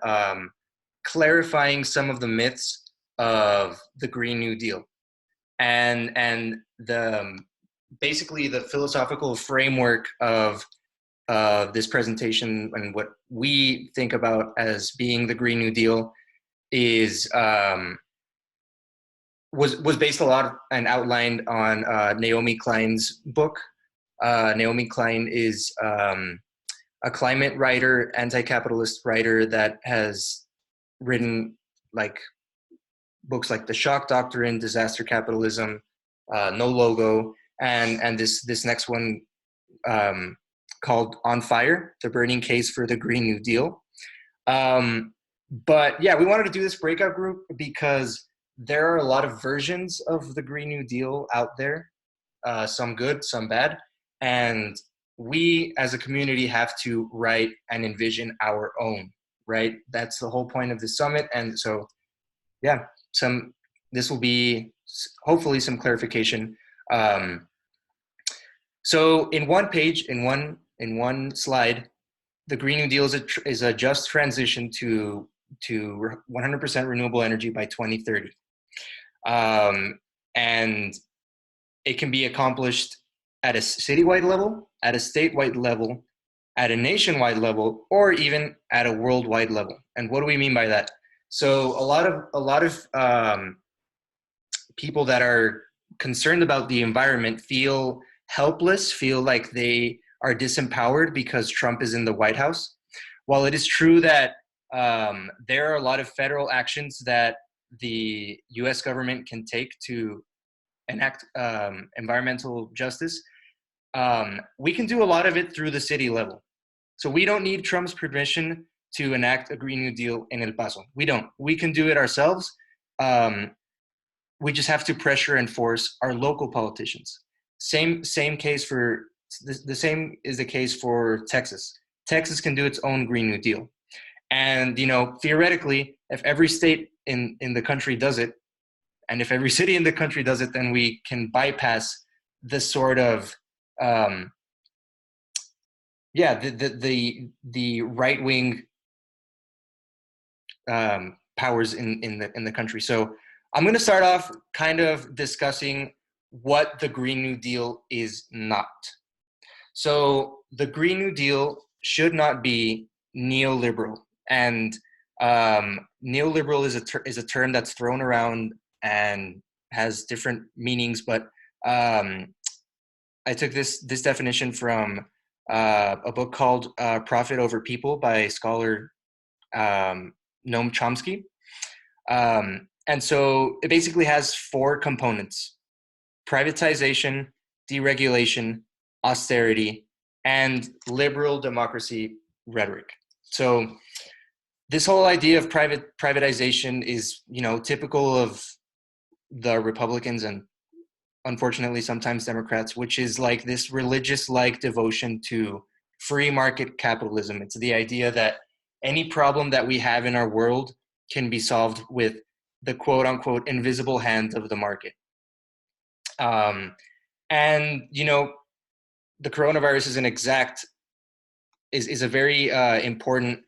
[SPEAKER 2] clarifying some of the myths of the Green New Deal, and the basically the philosophical framework of this presentation and what we think about as being the Green New Deal is was based a lot and outlined on Naomi Klein's book. Naomi Klein is a climate writer, anti-capitalist writer that has written like books like The Shock Doctrine, Disaster Capitalism, No Logo, and this next one called On Fire: The Burning Case for the Green New Deal. But yeah, we wanted to do this breakout group because there are a lot of versions of the Green New Deal out there, some good, some bad, and we as a community have to write and envision our own, right? That's the whole point of the summit. And so, yeah, this will be hopefully some clarification. So in one page, in one slide, the Green New Deal is a just transition to 100% renewable energy by 2030. And it can be accomplished at a citywide level, at a statewide level, at a nationwide level, or even at a worldwide level. And what do we mean by that? So a lot of people that are concerned about the environment feel helpless, feel like they are disempowered because Trump is in the White House. While it is true that there are a lot of federal actions that the US government can take to enact environmental justice, we can do a lot of it through the city level. So we don't need Trump's permission to enact a Green New Deal in El Paso. We don't. We can do it ourselves. We just have to pressure and force our local politicians. Same case for the same is the case for Texas. Texas can do its own Green New Deal. And theoretically, if every state in the country does it, and if every city in the country does it, then we can bypass this sort of the right wing powers in the country. So I'm going to start off kind of discussing what the Green New Deal is not. So the Green New Deal should not be neoliberal, and neoliberal is a term that's thrown around and has different meanings. But I took this definition from a book called "Profit Over People" by scholar Noam Chomsky. And so it basically has 4 components: privatization, deregulation, austerity, and liberal democracy rhetoric. So this whole idea of privatization is, typical of the Republicans and unfortunately sometimes Democrats, which is like this religious-like devotion to free market capitalism. It's the idea that any problem that we have in our world can be solved with the quote-unquote invisible hand of the market. And the coronavirus is a very important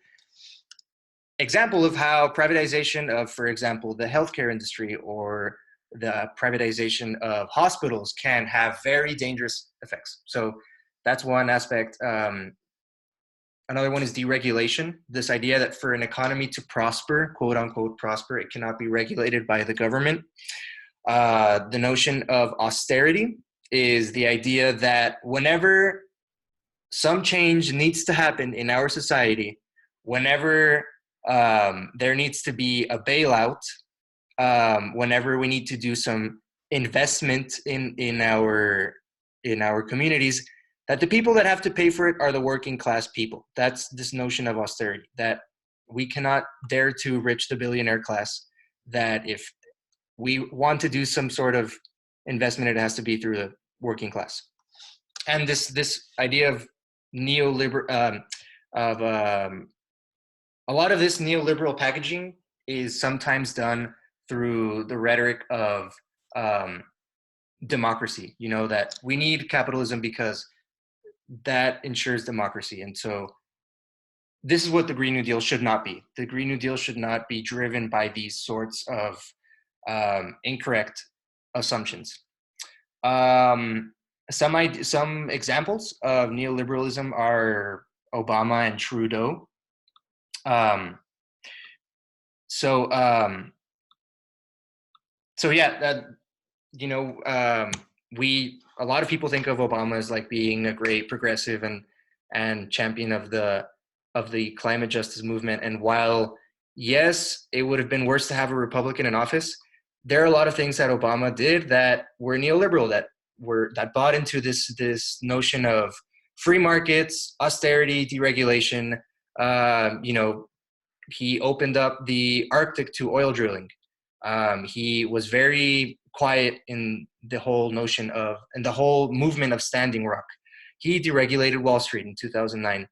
[SPEAKER 2] example of how privatization of, for example, the healthcare industry or the privatization of hospitals can have very dangerous effects. So that's one aspect. Another one is deregulation. This idea that for an economy to prosper, quote unquote prosper, it cannot be regulated by the government. The notion of austerity is the idea that whenever some change needs to happen in our society, whenever there needs to be a bailout, whenever we need to do some investment in our communities, that the people that have to pay for it are the working class people. That's this notion of austerity, that we cannot dare to rich the billionaire class, that if we want to do some sort of investment, it has to be through the working class. And this idea of neoliberal, a lot of this neoliberal packaging is sometimes done through the rhetoric of democracy, that we need capitalism because that ensures democracy. And so this is what the Green New Deal should not be. The Green New Deal should not be driven by these sorts of incorrect assumptions. Some examples of neoliberalism are Obama and Trudeau. So yeah, a lot of people think of Obama as like being a great progressive and and champion of the climate justice movement. And while, yes, it would have been worse to have a Republican in office, there are a lot of things that Obama did that were neoliberal, that bought into this notion of free markets, austerity, deregulation. He opened up the Arctic to oil drilling. He was very quiet in the whole notion of, and the whole movement of Standing Rock. He deregulated Wall Street in 2009.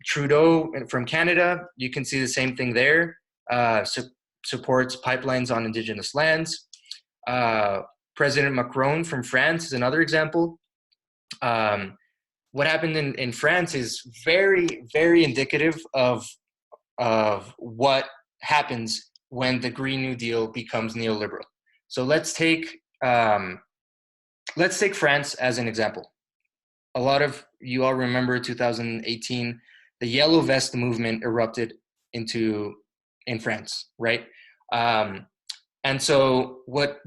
[SPEAKER 2] Trudeau from Canada, you can see the same thing there. Supports pipelines on Indigenous lands. President Macron from France is another example. What happened in France is very, very indicative of what happens when the Green New Deal becomes neoliberal. So let's take France as an example. A lot of you all remember 2018, the Yellow Vest movement erupted in France, right? And so what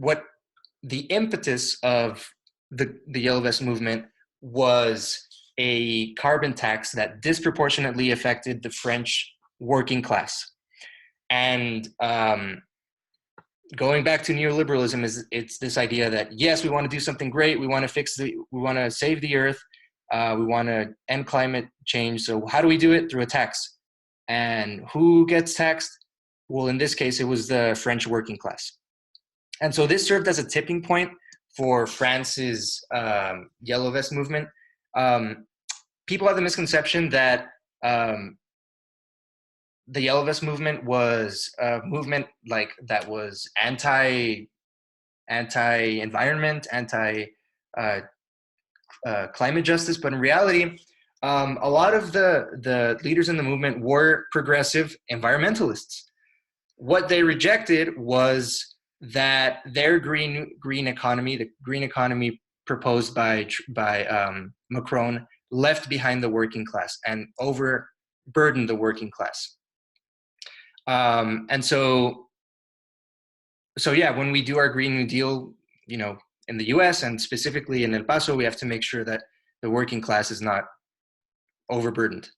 [SPEAKER 2] the impetus of the Yellow Vest movement was a carbon tax that disproportionately affected the French working class. And going back to neoliberalism, it's this idea that, yes, we want to do something great. We want to we want to save the earth. We want to end climate change. So how do we do it? Through a tax. And who gets taxed? Well, in this case, it was the French working class. And so this served as a tipping point for France's Yellow Vest movement. People have the misconception that the Yellow Vest movement was a movement that was anti-environment, climate justice, but in reality, a lot of the leaders in the movement were progressive environmentalists. What they rejected was that their green economy, the green economy proposed by Macron, left behind the working class and overburdened the working class. And so yeah, when we do our Green New Deal, in the US and specifically in El Paso, we have to make sure that the working class is not overburdened.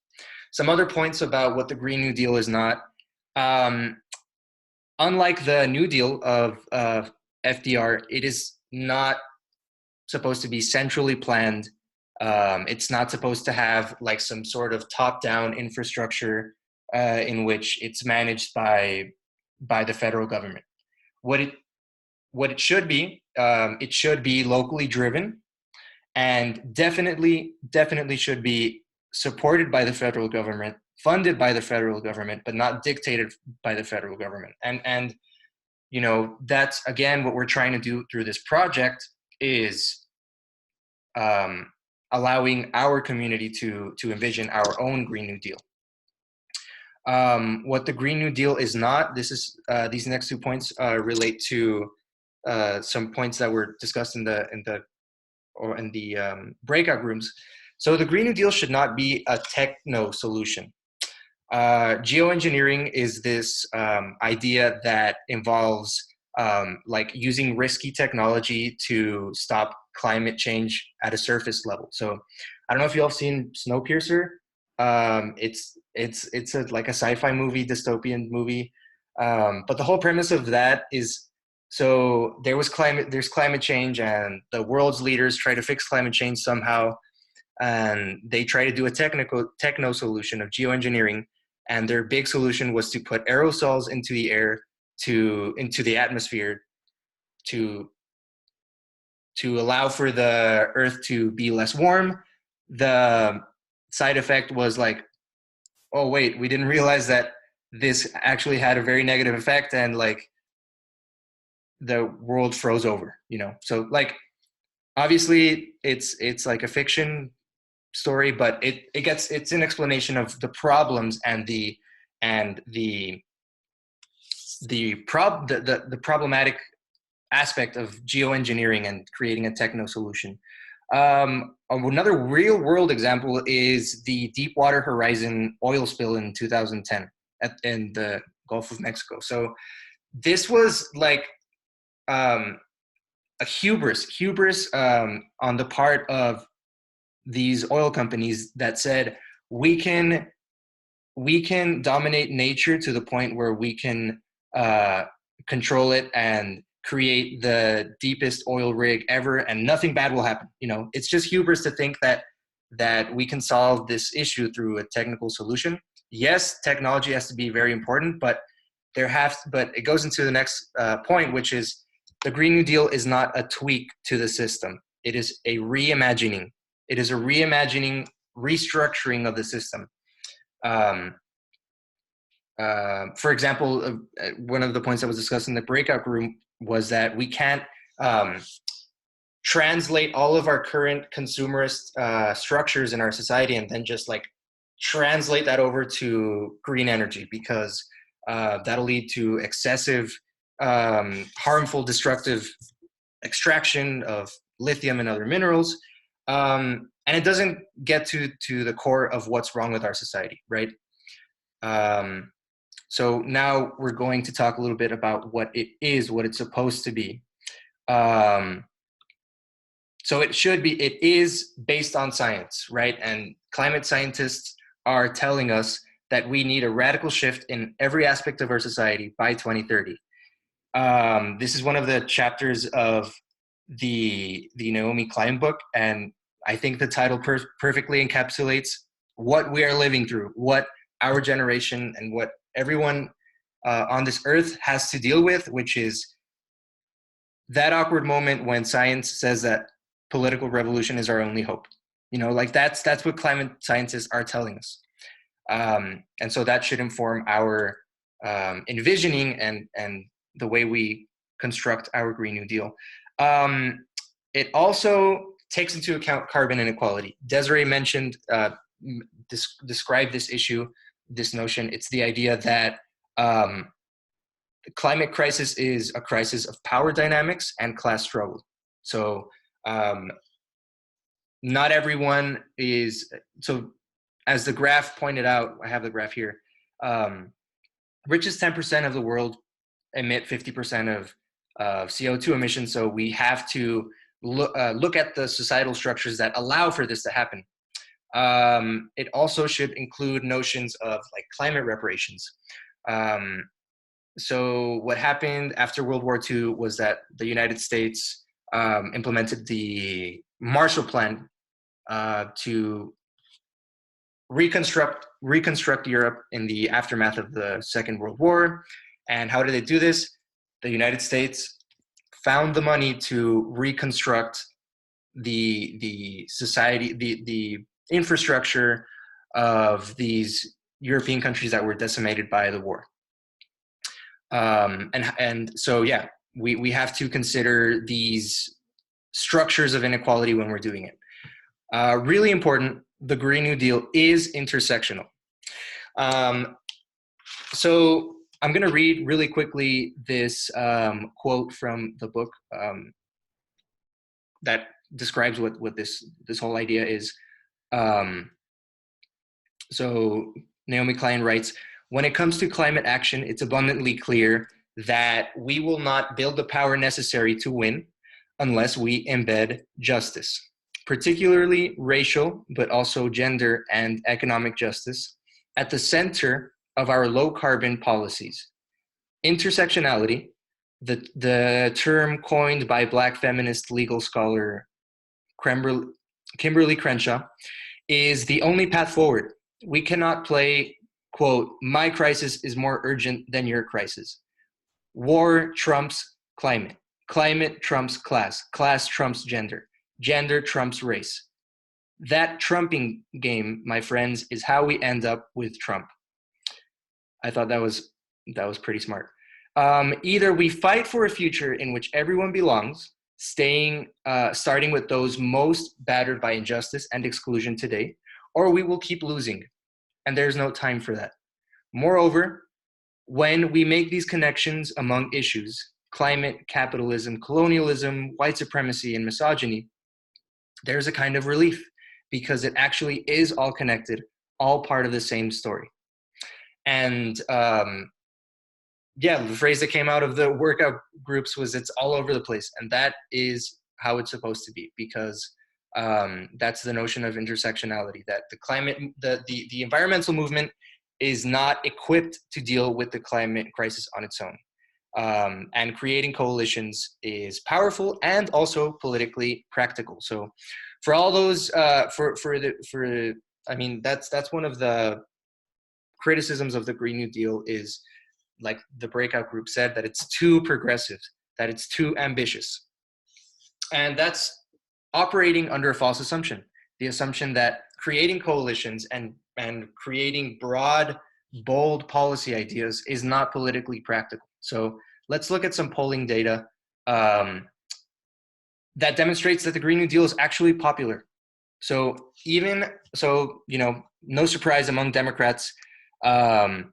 [SPEAKER 2] Some other points about what the Green New Deal is not. Unlike the New Deal of FDR, it is not supposed to be centrally planned. It's not supposed to have some sort of top-down infrastructure in which it's managed by the federal government. What it should be, it should be locally driven, and definitely should be supported by the federal government, funded by the federal government, but not dictated by the federal government. And that's again what we're trying to do through this project, is allowing our community to envision our own Green New Deal. What the Green New Deal is not, these next 2 points relate to some points that were discussed in the breakout rooms. So the Green New Deal should not be a techno solution. Geoengineering is this idea that involves using risky technology to stop climate change at a surface level. So I don't know if you all have seen Snowpiercer. It's like a sci-fi movie, dystopian movie. But the whole premise of that is, so there's climate change, and the world's leaders try to fix climate change somehow, and they try to do a techno solution of geoengineering, and their big solution was to put aerosols into the air, into the atmosphere, to allow for the Earth to be less warm. The side effect was oh wait, we didn't realize that this actually had a very negative effect, and the world froze over, So obviously it's like a fiction story, but it's an explanation of the problems and the problematic aspect of geoengineering and creating a techno solution. Another real world example is the Deepwater Horizon oil spill in 2010 in the Gulf of Mexico. So this was a hubris on the part of these oil companies that said, we can dominate nature to the point where we can control it and create the deepest oil rig ever, and nothing bad will happen. You know, it's just hubris to think that we can solve this issue through a technical solution. Yes, technology has to be very important, but it goes into the next point, which is the Green New Deal is not a tweak to the system. It is a reimagining. It is a reimagining, restructuring of the system. For example, one of the points that was discussed in the breakout room was that we can't translate all of our current consumerist structures in our society and then just like translate that over to green energy, because that'll lead to excessive, harmful, destructive extraction of lithium and other minerals. And it doesn't get to the core of what's wrong with our society, right? So now we're going to talk a little bit about what it is, what it's supposed to be. So it is based on science, right? And climate scientists are telling us that we need a radical shift in every aspect of our society by 2030. This is one of the chapters of the Naomi Klein book, and I think the title perfectly encapsulates what we are living through, what our generation and what everyone on this earth has to deal with, which is that awkward moment when science says that political revolution is our only hope. You know, like that's what climate scientists are telling us. And so that should inform our envisioning and the way we construct our Green New Deal. It also takes into account carbon inequality. Desiree mentioned, described this issue, this notion. It's the idea that the climate crisis is a crisis of power dynamics and class struggle. So not everyone is, so as the graph pointed out, I have the graph here, richest 10% of the world emit 50% of CO2 emissions. So we have to look at the societal structures that allow for this to happen. It also should include notions of like climate reparations. So what happened after World War II was that the United States implemented the Marshall Plan to reconstruct Europe in the aftermath of the Second World War. And how did they do this? The United States found the money to reconstruct the society, the infrastructure of these European countries that were decimated by the war. And so, yeah, we have to consider these structures of inequality when we're doing it. Really important, the Green New Deal is intersectional. So I'm going to read really quickly this quote from the book that describes what this whole idea is. So Naomi Klein writes, "When it comes to climate action, it's abundantly clear that we will not build the power necessary to win unless we embed justice, particularly racial, but also gender and economic justice, at the center of our low carbon policies. Intersectionality, the term coined by Black feminist legal scholar Kimberly Crenshaw, is the only path forward. We cannot play, quote, my crisis is more urgent than your crisis. War trumps climate. Climate trumps class. Class trumps gender. Gender trumps race. That trumping game, my friends, is how we end up with Trump." I thought that was pretty smart. Either we fight for a future in which everyone belongs, starting with those most battered by injustice and exclusion today, or we will keep losing, and there's no time for that. Moreover, when we make these connections among issues, climate, capitalism, colonialism, white supremacy, and misogyny, there's a kind of relief, because it actually is all connected, all part of the same story. And yeah, the phrase that came out of the workout groups was, it's all over the place. And that is how it's supposed to be, because That's the notion of intersectionality, that the environmental movement is not equipped to deal with the climate crisis on its own. And creating coalitions is powerful and also politically practical. So for all those, I mean, that's one of the criticisms of the Green New Deal is, like the breakout group said, that it's too progressive, that it's too ambitious. And that's operating under a false assumption, the assumption that creating coalitions and creating broad, bold policy ideas is not politically practical. So let's look at some polling data that demonstrates that the Green New Deal is actually popular. So no surprise among Democrats, at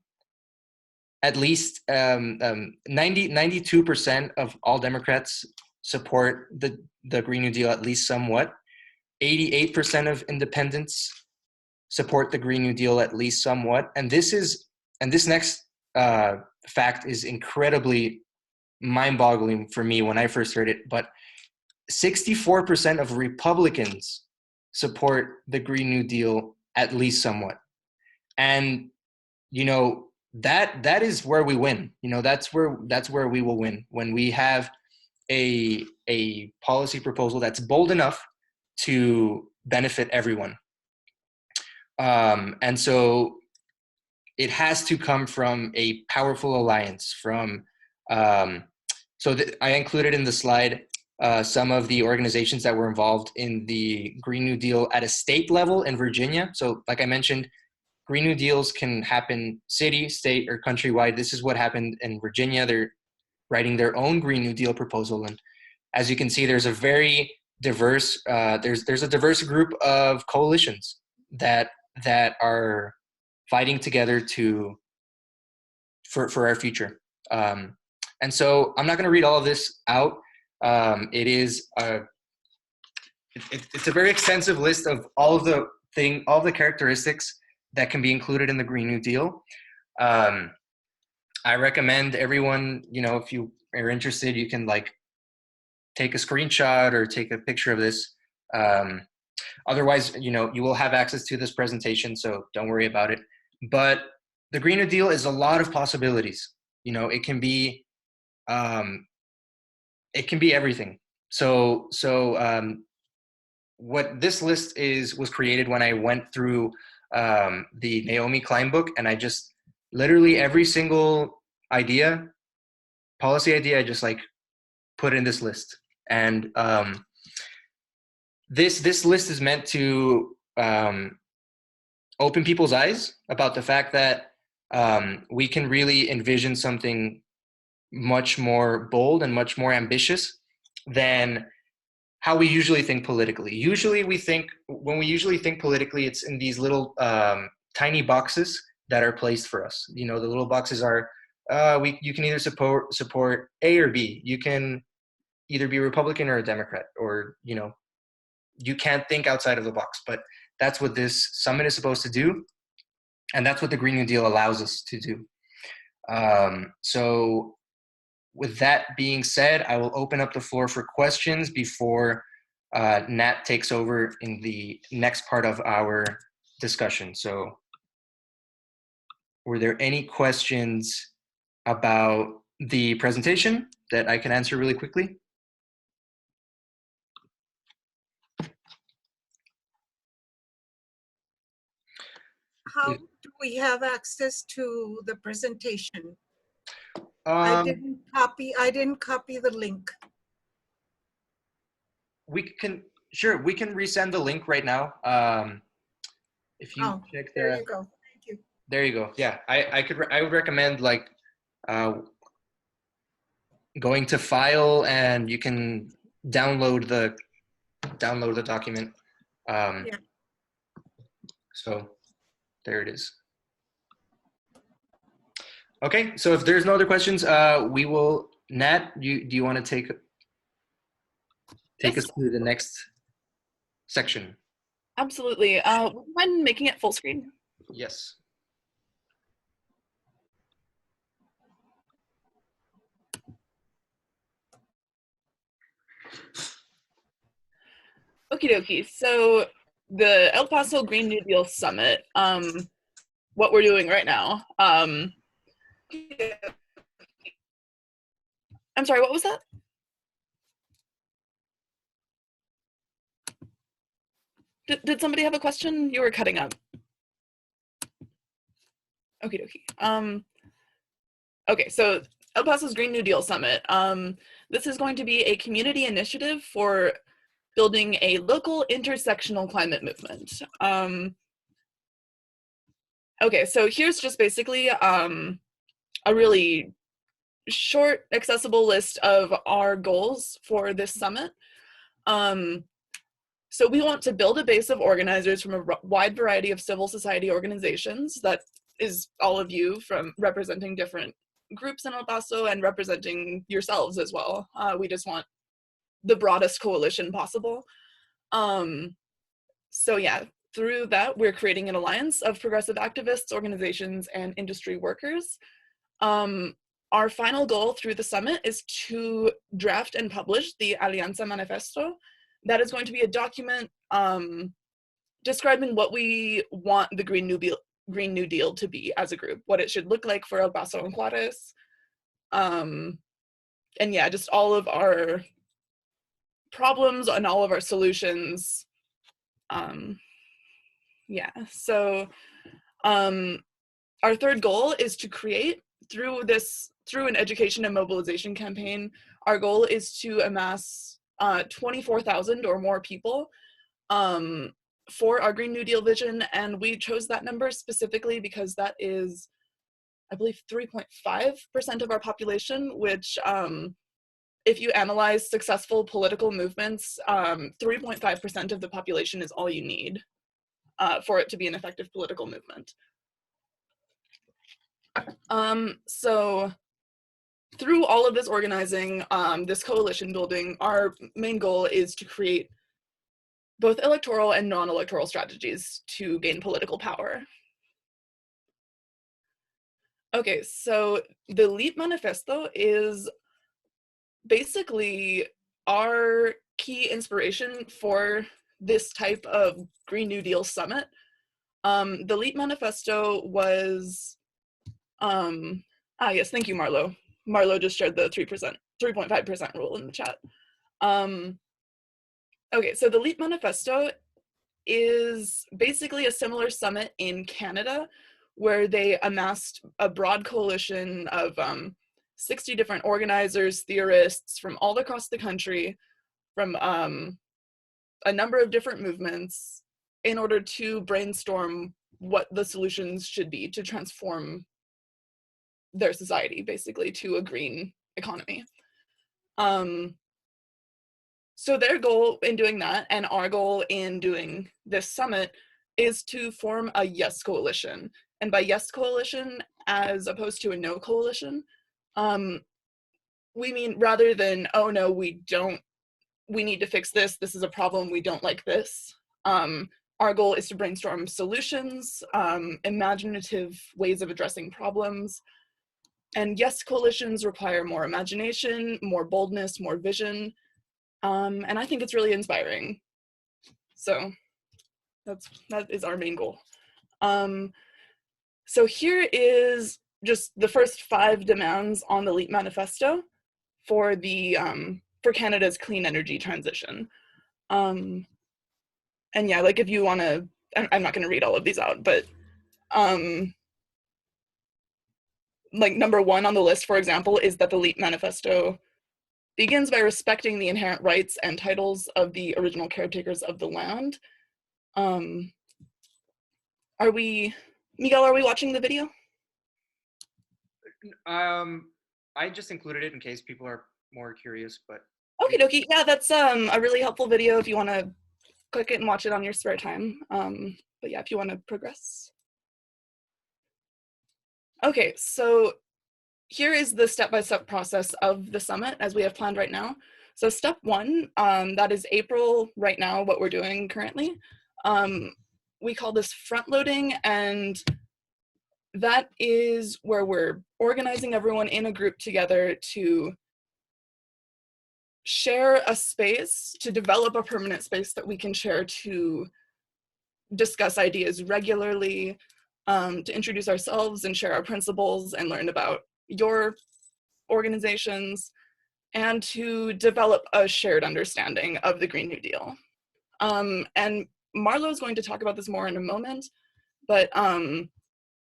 [SPEAKER 2] least 92% of all Democrats support the Green New Deal at least somewhat. 88% of independents support the Green New Deal at least somewhat. And this next fact is incredibly mind-boggling for me when I first heard it, but 64% of Republicans support the Green New Deal at least somewhat. And that is where we win. That's where we will win, when we have a policy proposal that's bold enough to benefit everyone. And so it has to come from a powerful alliance from, I included in the slide some of the organizations that were involved in the Green New Deal at a state level in Virginia. So like I mentioned, Green New Deals can happen city, state, or countrywide. This is what happened in Virginia. They're writing their own Green New Deal proposal. And as you can see, there's a very diverse, there's a diverse group of coalitions that are fighting together for our future. And so I'm not going to read all of this out. It's a very extensive list of all the characteristics that can be included in the Green New Deal. I recommend everyone, if you are interested, you can take a screenshot or take a picture of this. Otherwise, you will have access to this presentation, so don't worry about it. But the Green New Deal is a lot of possibilities. It can be everything. So what this list was created when I went through the Naomi Klein book, and I just literally every single policy idea, I just put in this list. And this list is meant to open people's eyes about the fact that we can really envision something much more bold and much more ambitious than how we usually think politically. When we usually think politically, it's in these little tiny boxes that are placed for us. The little boxes are, you can either support A or B. You can either be a Republican or a Democrat, or, you can't think outside of the box. But that's what this summit is supposed to do. And that's what the Green New Deal allows us to do. So with that being said, I will open up the floor for questions before Nat takes over in the next part of our discussion. So were there any questions about the presentation that I can answer really quickly?
[SPEAKER 7] How do we have access to the presentation? I didn't copy the link.
[SPEAKER 2] We can resend the link right now. If you check
[SPEAKER 7] there you go. Thank you.
[SPEAKER 2] There you go. Yeah, I would recommend going to file, and you can download the document. Yeah. So there it is. Okay, so if there's no other questions, we will. Nat, do you want to take us through the next section?
[SPEAKER 6] Absolutely. Would you mind making it full screen?
[SPEAKER 2] Yes.
[SPEAKER 6] Okie dokie. So the El Paso Green New Deal Summit, what we're doing right now. I'm sorry, what was that? Did somebody have a question? You were cutting up. Okie dokie. Okay, so El Paso's Green New Deal Summit. This is going to be a community initiative for building a local intersectional climate movement. Okay, so here's just basically a really short, accessible list of our goals for this summit. So we want to build a base of organizers from a wide variety of civil society organizations. That is all of you from representing different groups in El Paso and representing yourselves as well. We just want the broadest coalition possible. So yeah, through that, we're creating an alliance of progressive activists, organizations, and industry workers. Our final goal through the summit is to draft and publish the Alianza Manifesto. That is going to be a document describing what we want the Green New Deal to be as a group, what it should look like for El Paso and Juarez. And yeah, just all of our problems and all of our solutions. Yeah, so our third goal is to create, through an education and mobilization campaign, our goal is to amass 24,000 or more people for our Green New Deal vision. And we chose that number specifically because that is, I believe, 3.5% of our population, which if you analyze successful political movements, 3.5% of the population is all you need for it to be an effective political movement. So through all of this organizing, this coalition building, our main goal is to create both electoral and non-electoral strategies to gain political power. Okay, so the LEAP Manifesto is basically our key inspiration for this type of Green New Deal summit. The LEAP Manifesto was, yes, thank you, Marlo. Marlo just shared the 3.5% rule in the chat. Okay, so the LEAP Manifesto is basically a similar summit in Canada where they amassed a broad coalition of 60 different organizers, theorists from all across the country, from a number of different movements, in order to brainstorm what the solutions should be to transform their society, basically, to a green economy. So their goal in doing that, and our goal in doing this summit, is to form a yes coalition. And by yes coalition, as opposed to a no coalition, we mean rather than, oh no, we need to fix this, this is a problem, we don't like this. Our goal is to brainstorm solutions, imaginative ways of addressing problems. And yes coalitions require more imagination, more boldness, more vision. And I think it's really inspiring. So that is our main goal. So here is just the first 5 demands on the LEAP Manifesto for the for Canada's clean energy transition. And yeah, like if you want to, I'm not going to read all of these out, but like number 1 on the list, for example, is that the LEAP Manifesto begins by respecting the inherent rights and titles of the original caretakers of the land. Miguel, are we watching the video?
[SPEAKER 2] I just included it in case people are more curious, but.
[SPEAKER 6] Okie dokie, yeah, that's a really helpful video if you want to click it and watch it on your spare time. But yeah, if you want to progress. Okay, so here is the step-by-step process of the summit as we have planned right now. So step 1, that is April right now, what we're doing currently. We call this front-loading, and that is where we're organizing everyone in a group together to share a space, to develop a permanent space that we can share to discuss ideas regularly, to introduce ourselves and share our principles and learn about your organizations, and to develop a shared understanding of the Green New Deal. And Marlo is going to talk about this more in a moment, but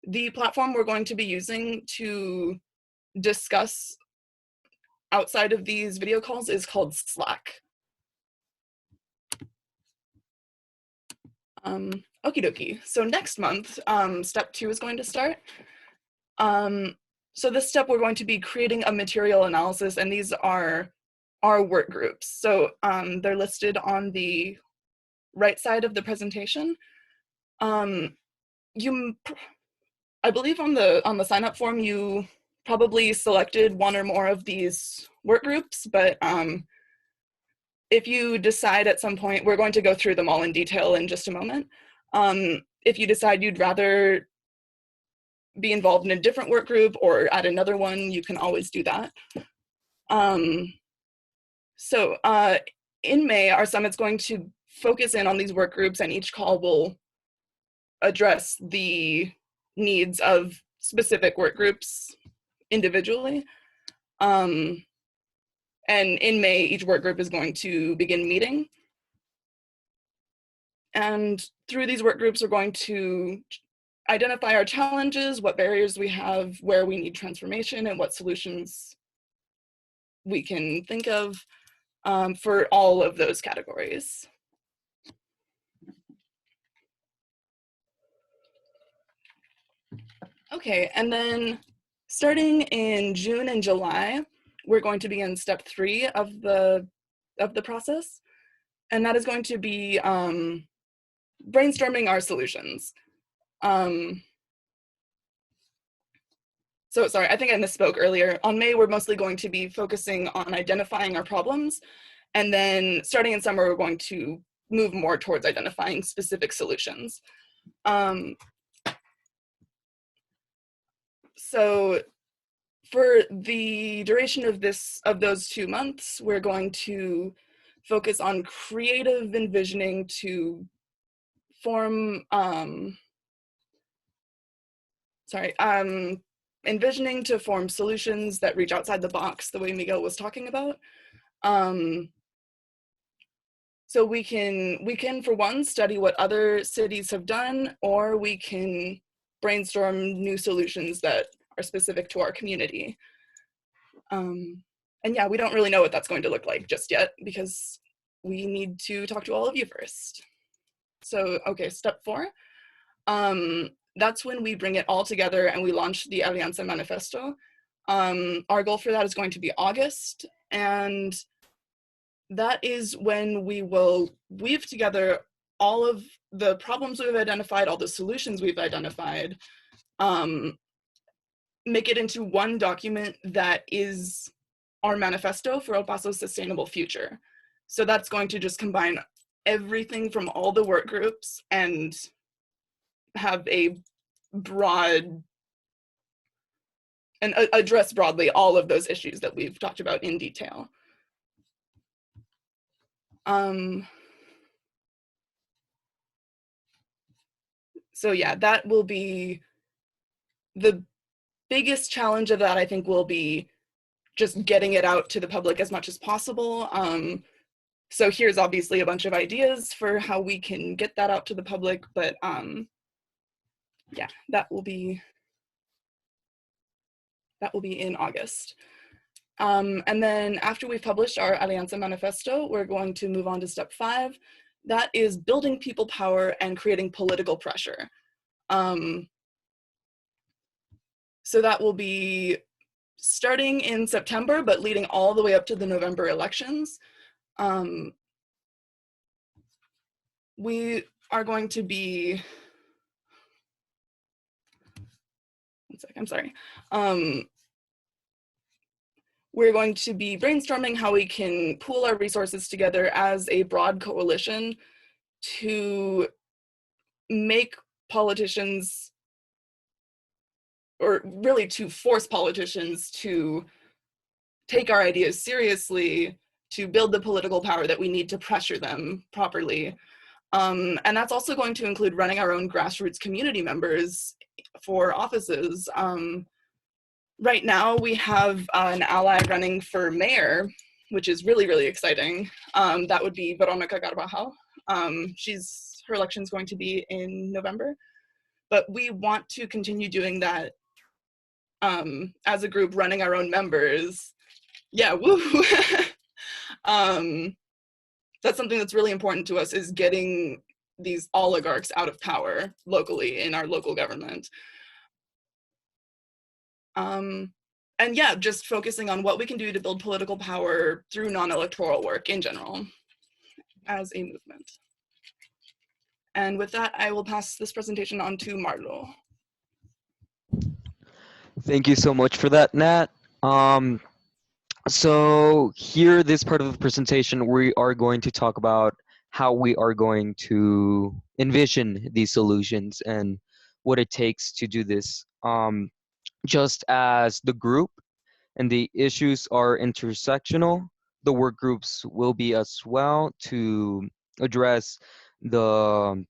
[SPEAKER 6] the platform we're going to be using to discuss outside of these video calls is called Slack. Okie dokie. So next month, step 2 is going to start. So this step, we're going to be creating a material analysis, and these are our work groups. So they're listed on the right side of the presentation. I believe on the sign up form, you probably selected one or more of these work groups, but if you decide at some point, we're going to go through them all in detail in just a moment. If you decide you'd rather be involved in a different work group or add another one, you can always do that. So in May, our summit's going to focus in on these work groups, and each call will address the needs of specific work groups individually. And in May, each work group is going to begin meeting. And through these work groups, we're going to identify our challenges, what barriers we have, where we need transformation, and what solutions we can think of for all of those categories. Okay, and then starting in June and July, we're going to be in step 3 of the process, and that is going to be brainstorming our solutions. So sorry, I think I misspoke earlier. On May, we're mostly going to be focusing on identifying our problems, and then starting in summer, we're going to move more towards identifying specific solutions. So for the duration of those 2 months, we're going to focus on creative envisioning to form, envisioning to form solutions that reach outside the box, the way Miguel was talking about. So we can, for one, study what other cities have done, or we can brainstorm new solutions that are specific to our community. And yeah, we don't really know what that's going to look like just yet, because we need to talk to all of you first. So, okay, step 4. That's when we bring it all together and we launch the Alianza Manifesto. Our goal for that is going to be August, and that is when we will weave together all of the problems we've identified, all the solutions we've identified, make it into one document that is our manifesto for El Paso's sustainable future. So that's going to just combine everything from all the work groups and have a broad, and address broadly all of those issues that we've talked about in detail. So yeah, that will be the biggest challenge of that, I think, will be just getting it out to the public as much as possible. So here's obviously a bunch of ideas for how we can get that out to the public, but yeah, that will be in August. And then after we've published our Alianza Manifesto, we're going to move on to step 5. That is building people power and creating political pressure. So that will be starting in September, but leading all the way up to the November elections. We are going to be, one sec, I'm sorry. We're going to be brainstorming how we can pool our resources together as a broad coalition to make politicians, or really to force politicians to take our ideas seriously to build the political power that we need to pressure them properly. And that's also going to include running our own grassroots community members for offices. Right now we have an ally running for mayor, which is really, really exciting. That would be Veronica Carvajal. Her election is going to be in November, but we want to continue doing that as a group, running our own members. Yeah, woo! That's something that's really important to us, is getting these oligarchs out of power locally in our local government. And yeah, just focusing on what we can do to build political power through non-electoral work in general as a movement. And with that, I will pass this presentation on to Marlo.
[SPEAKER 4] Thank you so much for that, Nat. So here, this part of the presentation, we are going to talk about how we are going to envision these solutions and what it takes to do this. Just as the group and the issues are intersectional, the work groups will be as well, to address the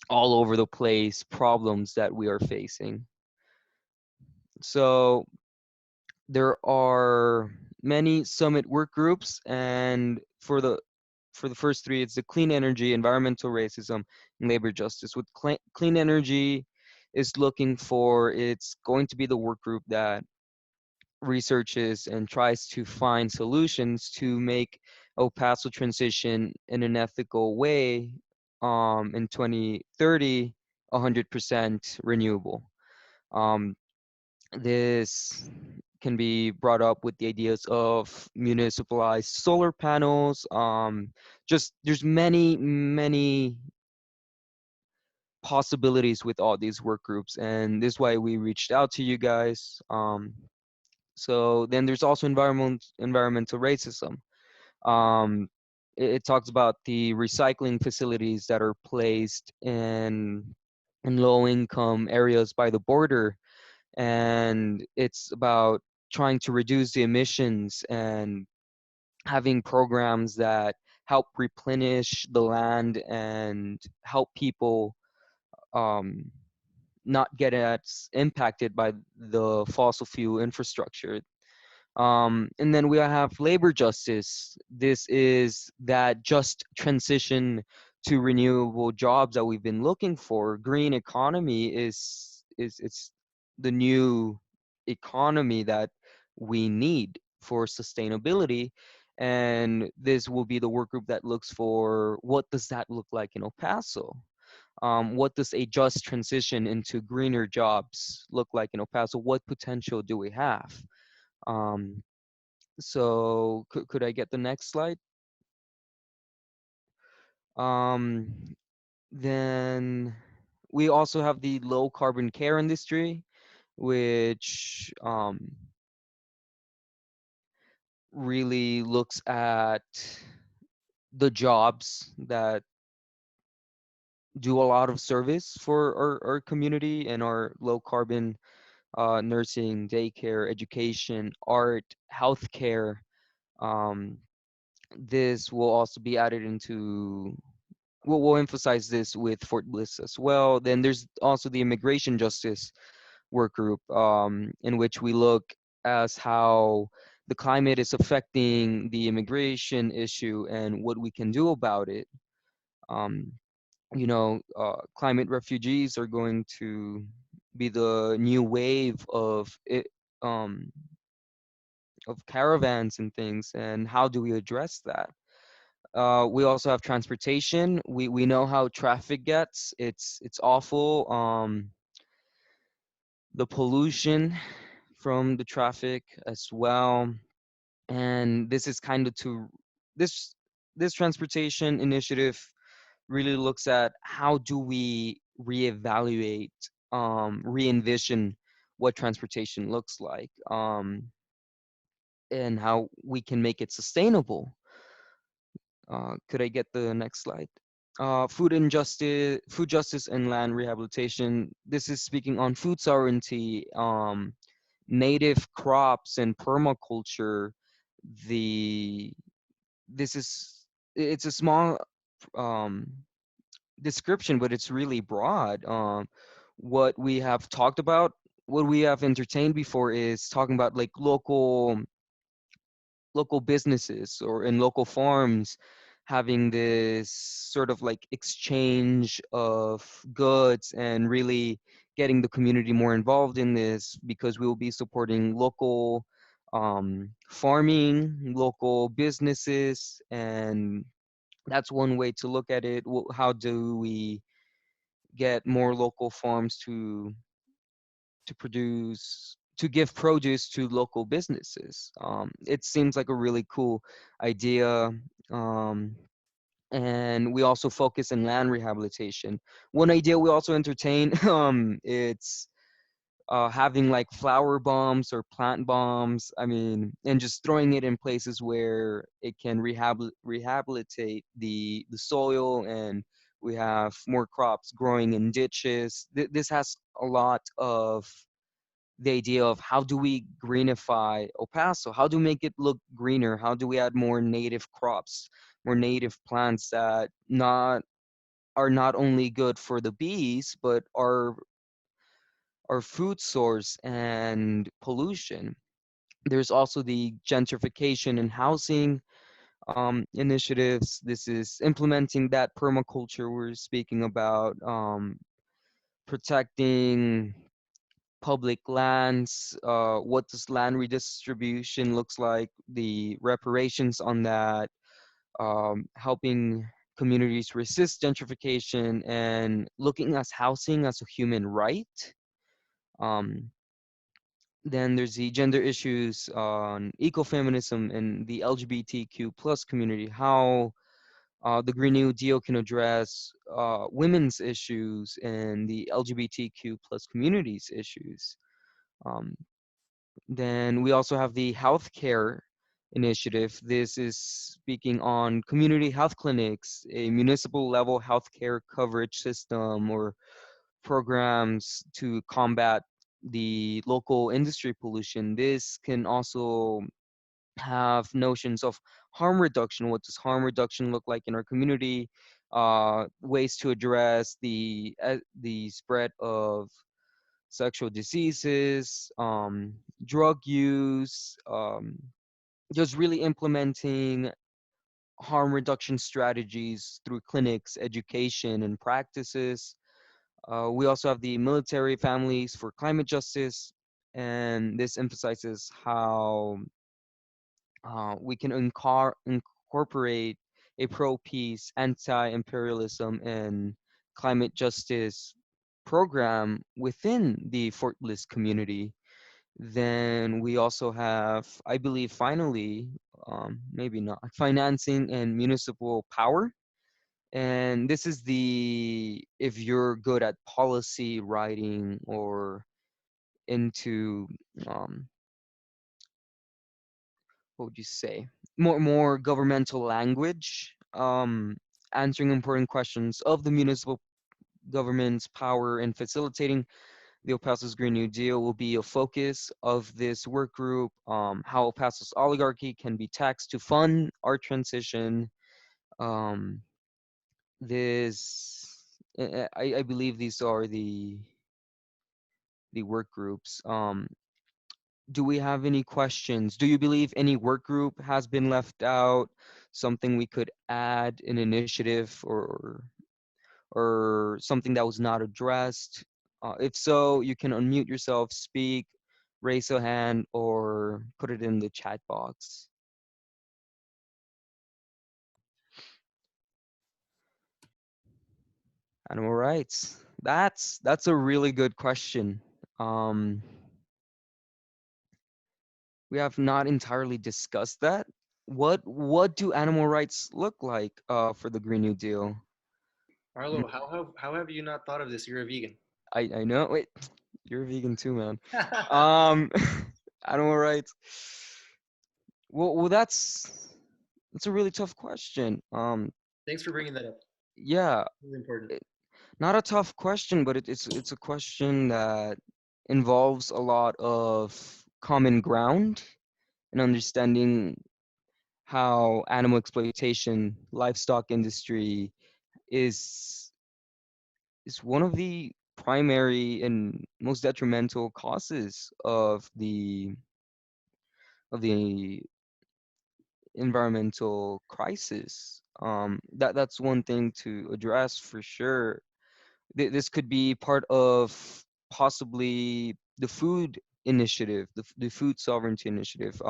[SPEAKER 4] all over the place problems that we are facing. So there are many summit work groups, and for the first three, it's the clean energy, environmental racism, and labor justice. With clean energy is looking for, it's going to be the work group that researches and tries to find solutions to make El Paso transition in an ethical way, in 2030, 100% renewable. This can be brought up with the ideas of municipalized solar panels. Just there's many possibilities with all these work groups, and this is why we reached out to you guys. So then there's also environmental racism. It talks about the recycling facilities that are placed in low-income areas by the border, and it's about trying to reduce the emissions and having programs that help replenish the land and help people not get as impacted by the fossil fuel infrastructure. And then we have labor justice. This is that just transition to renewable jobs that we've been looking for. Green economy is it's the new economy that we need for sustainability. And this will be the work group that looks for, what does that look like in El Paso? What does a just transition into greener jobs look like in El Paso? What potential do we have? So could I get the next slide? Then we also have the low carbon care industry, which really looks at the jobs that do a lot of service for our community and our low carbon nursing, daycare, education, art, healthcare. This will also be added into, we'll emphasize this with Fort Bliss as well. Then there's also the immigration justice work group, in which we look as how the climate is affecting the immigration issue and what we can do about it. Climate refugees are going to be the new wave of it, of caravans and things, and how do we address that? We also have transportation. We know how traffic gets. It's awful. The pollution from the traffic as well, and this is kind of to this transportation initiative really looks at how do we reevaluate, re-envision what transportation looks like, and how we can make it sustainable. Could I get the next slide? Food justice and land rehabilitation. This is speaking on food sovereignty, native crops and permaculture, the this is it's a small um, description, but it's really broad. What we have talked about, what we have entertained before, is talking about like local businesses or in local farms having this sort of like exchange of goods and really getting the community more involved in this, because we will be supporting local farming, local businesses, and that's one way to look at it. How do we get more local farms to give produce to local businesses? It seems like a really cool idea. Um, and we also focus in land rehabilitation. One idea we also entertain, it's having like flower bombs or plant bombs. I mean, and just throwing it in places where it can rehabilitate the soil, and we have more crops growing in ditches. This has a lot of the idea of how do we greenify El Paso? How do we make it look greener? How do we add more native crops, more native plants that are not only good for the bees, but are food source and pollution. There's also the gentrification and housing initiatives. This is implementing that permaculture we're speaking about, protecting public lands. What does land redistribution looks like? The reparations on that, helping communities resist gentrification, and looking at housing as a human right. Um, then there's the gender issues on ecofeminism and the LGBTQ plus community. How the Green New Deal can address women's issues and the LGBTQ plus communities issues. Um, Then we also have the healthcare initiative. This is speaking on community health clinics, a municipal level healthcare coverage system, or programs to combat the local industry pollution. This can also have notions of harm reduction. What does harm reduction look like in our community? Ways to address the spread of sexual diseases, drug use, just really implementing harm reduction strategies through clinics, education, and practices. We also have the military families for climate justice, and this emphasizes how we can incorporate a pro-peace, anti-imperialism, and climate justice program within the Fort Bliss community. Then we also have, I believe, finally, maybe not, financing and municipal power. And this is if you're good at policy writing or into, um, what would you say, more governmental language, answering important questions of the municipal government's power and facilitating the El Paso's Green New Deal will be a focus of this work group. How El Paso's oligarchy can be taxed to fund our transition. Um, this, I believe these are the work groups. Do we have any questions? Do you believe any work group has been left out? Something we could add, an initiative, or something that was not addressed? If so, you can unmute yourself, speak, raise a hand, or put it in the chat box. Animal rights. That's a really good question. We have not entirely discussed that. What do animal rights look like for the Green New Deal?
[SPEAKER 2] Arlo, how have you not thought of this? You're a vegan.
[SPEAKER 4] I know. Wait, you're a vegan too, man. Animal rights. Well, that's a really tough question.
[SPEAKER 2] Thanks for bringing that up.
[SPEAKER 4] Yeah,
[SPEAKER 2] Really important.
[SPEAKER 4] not a tough question, but it's a question that involves a lot of common ground and understanding how animal exploitation, livestock industry is one of the primary and most detrimental causes of the environmental crisis. That's one thing to address for sure. This could be part of possibly the food initiative, the food sovereignty initiative.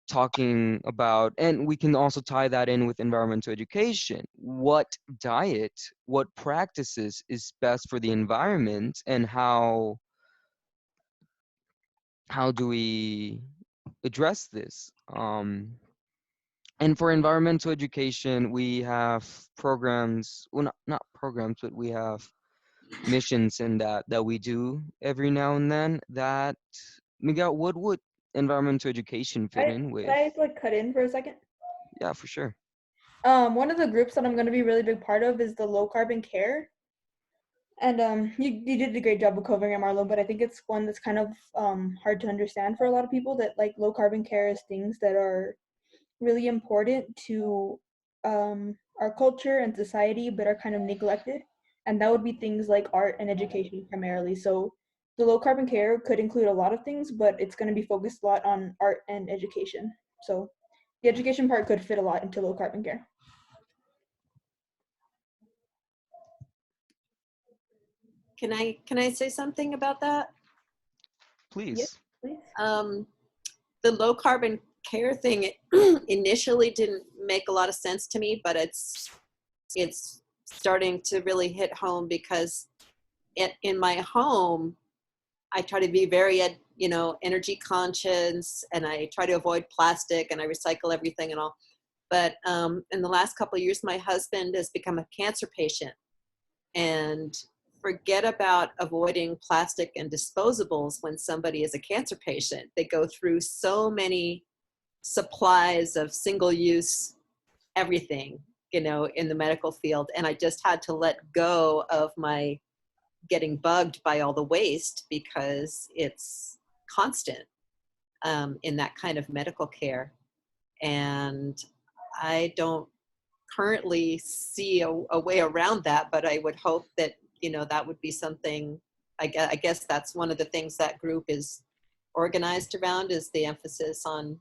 [SPEAKER 4] Talking about, and we can also tie that in with environmental education. What diet, what practices is best for the environment, and how do we address this? And for environmental education, we have programs, well, not programs, but we have missions in that we do every now and then. That, Miguel, what would environmental education fit in
[SPEAKER 3] Could
[SPEAKER 4] with?
[SPEAKER 3] I like cut in for a second?
[SPEAKER 4] Yeah, for sure.
[SPEAKER 3] One of the groups that I'm going to be really big part of is the low carbon care. And you did a great job of covering it, Marlo, but I think it's one that's kind of hard to understand for a lot of people, that like low carbon care is things that are really important to our culture and society, but are kind of neglected. And that would be things like art and education primarily. So the low carbon care could include a lot of things, but it's going to be focused a lot on art and education. So the education part could fit a lot into low carbon care.
[SPEAKER 16] Can I say something about that?
[SPEAKER 4] Please.
[SPEAKER 3] Yes, please.
[SPEAKER 16] The low carbon care thing initially didn't make a lot of sense to me, but it's starting to really hit home, because in my home, I try to be very, energy conscious, and I try to avoid plastic, and I recycle everything and all. But in the last couple of years, my husband has become a cancer patient, and forget about avoiding plastic and disposables when somebody is a cancer patient. They go through so many supplies of single-use everything, in the medical field. And I just had to let go of my getting bugged by all the waste, because it's constant in that kind of medical care. And I don't currently see a way around that, but I would hope that, that would be something. I guess that's one of the things that group is organized around, is the emphasis on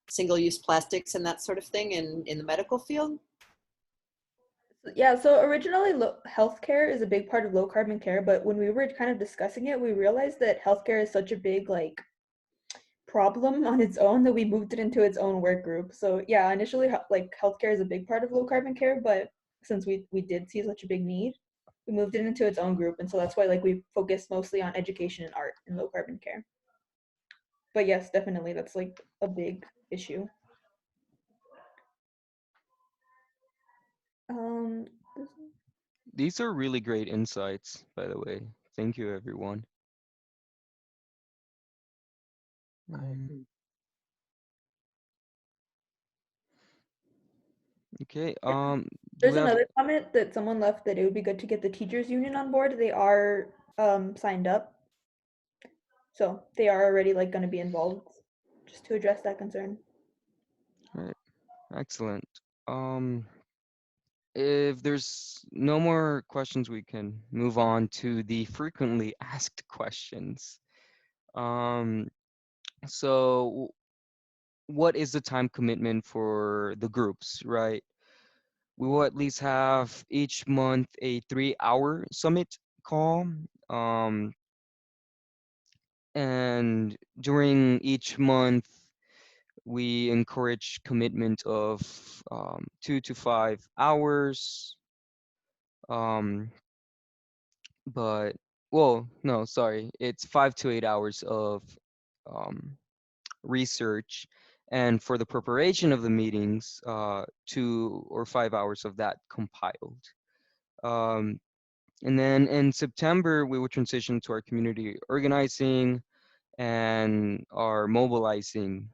[SPEAKER 16] single-use plastics and that sort of thing in the medical field.
[SPEAKER 3] Yeah, so originally healthcare is a big part of low carbon care, but when we were kind of discussing it, we realized that healthcare is such a big like problem on its own that we moved it into its own work group. So yeah, initially like healthcare is a big part of low carbon care, but since we did see such a big need, we moved it into its own group. And so that's why like we focus mostly on education and art in low carbon care. But yes, definitely that's like a big issue.
[SPEAKER 4] These are really great insights, by the way. Thank you, everyone. Okay.
[SPEAKER 3] There's another comment that someone left, that it would be good to get the teachers union on board. They are signed up, so they are already like going to be involved, just to address that concern.
[SPEAKER 4] All right. Excellent. If there's no more questions, we can move on to the frequently asked questions. So what is the time commitment for the groups, right? We will at least have each month a 3-hour summit call. And during each month, we encourage commitment of 2 to 5 hours. But, well, no, sorry. It's 5 to 8 hours of research. And for the preparation of the meetings, 2 or 5 hours of that compiled. And then in September, we will transition to our community organizing and our mobilizing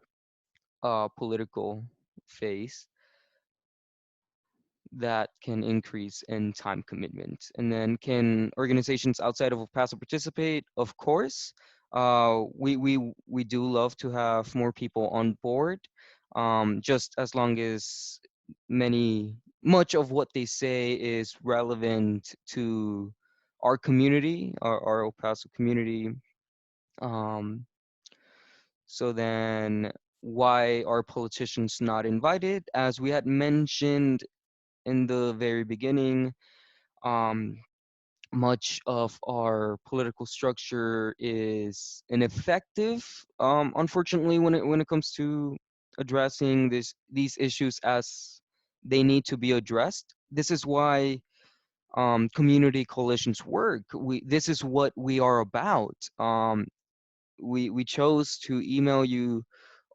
[SPEAKER 4] political phase that can increase in time commitment. And then can organizations outside of El Paso participate? Of course. We do love to have more people on board. just as long as much of what they say is relevant to our community, our El Paso community. So then why are politicians not invited? As we had mentioned in the very beginning, much of our political structure is ineffective, unfortunately, when it comes to addressing these issues as they need to be addressed. This is why community coalitions work. This is what we are about. We chose to email you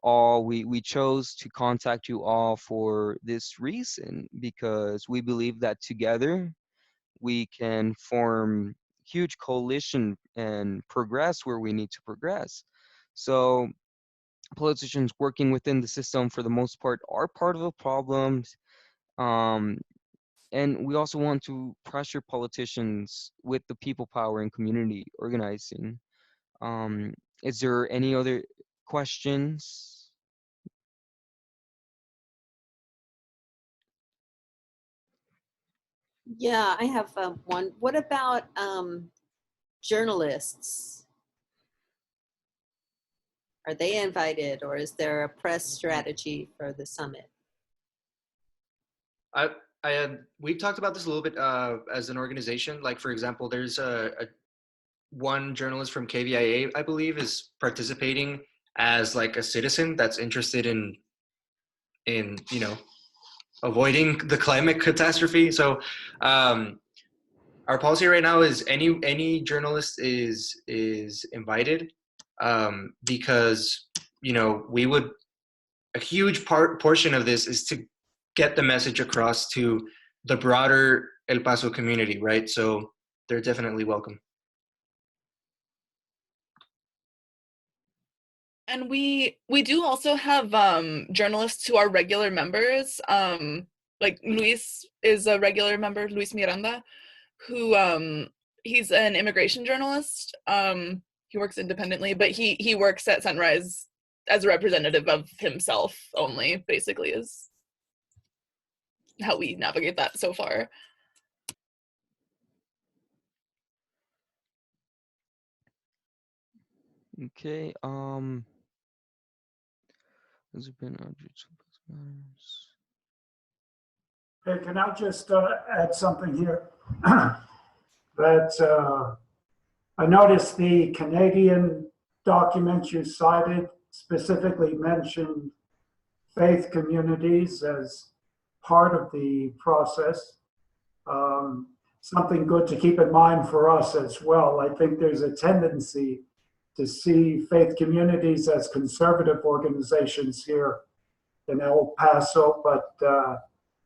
[SPEAKER 4] all. We chose to contact you all for this reason, because we believe that together we can form huge coalition and progress where we need to progress. So politicians working within the system for the most part are part of the problems. And we also want to pressure politicians with the people power and community organizing. Is there any other questions?
[SPEAKER 16] Yeah, I have one. What about journalists? Are they invited, or is there a press strategy for the summit?
[SPEAKER 2] We've talked about this a little bit as an organization. Like, for example, there's one journalist from KVIA, I believe, is participating as like a citizen that's interested in avoiding the climate catastrophe. So our policy right now is any journalist is invited, because we would, a huge portion of this is to get the message across to the broader El Paso community, right? So they're definitely welcome.
[SPEAKER 6] And we do also have journalists who are regular members. Like Luis is a regular member, Luis Miranda, who he's an immigration journalist. He works independently, but he works at Sunrise as a representative of himself only, basically, is how we navigate that so far.
[SPEAKER 4] Okay. Has it been matters?
[SPEAKER 8] Hey, can I just add something here? That I noticed the Canadian document you cited specifically mentioned faith communities as part of the process. Something good to keep in mind for us as well. I think there's a tendency to see faith communities as conservative organizations here in El Paso, but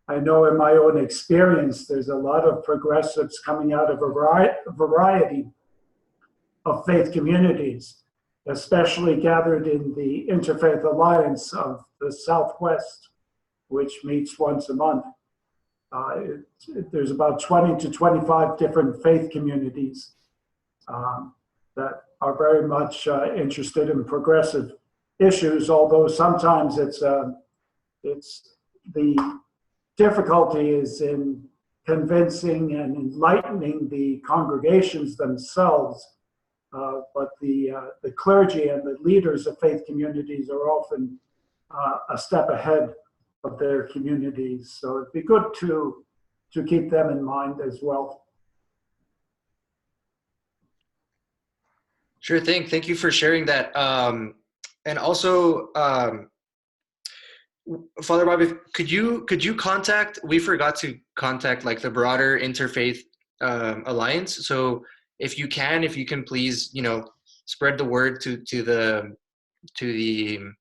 [SPEAKER 8] I know in my own experience, there's a lot of progressives coming out of a variety of faith communities, especially gathered in the Interfaith Alliance of the Southwest, which meets once a month. There's about 20 to 25 different faith communities that are very much interested in progressive issues, although sometimes it's the difficulty is in convincing and enlightening the congregations themselves, but the clergy and the leaders of faith communities are often a step ahead of their communities. So it'd be good to keep them in mind as well.
[SPEAKER 2] Sure thing. Thank you for sharing that. And also, Father Bobby, could you contact? We forgot to contact like the broader interfaith alliance. So if you can please, spread the word to the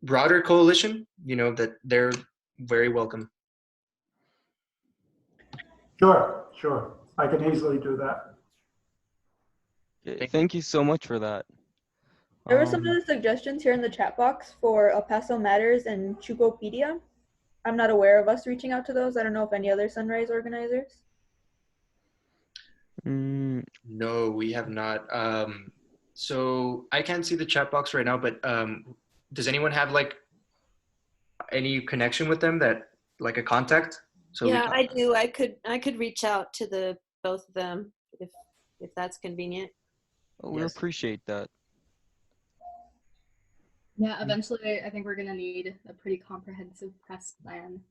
[SPEAKER 2] broader coalition. That they're very welcome.
[SPEAKER 8] Sure. I can easily do that.
[SPEAKER 4] Okay, thank you so much for that.
[SPEAKER 3] There were some other suggestions here in the chat box for El Paso Matters and Chugopedia. I'm not aware of us reaching out to those. I don't know if any other Sunrise organizers.
[SPEAKER 2] No, we have not. So I can't see the chat box right now, but does anyone have like any connection with them, that like a contact? So we
[SPEAKER 16] Yeah,
[SPEAKER 2] can,
[SPEAKER 16] I do. I could reach out to the both of them if that's convenient.
[SPEAKER 4] Oh, we appreciate that.
[SPEAKER 1] Yeah, eventually I think we're gonna need a pretty comprehensive press plan.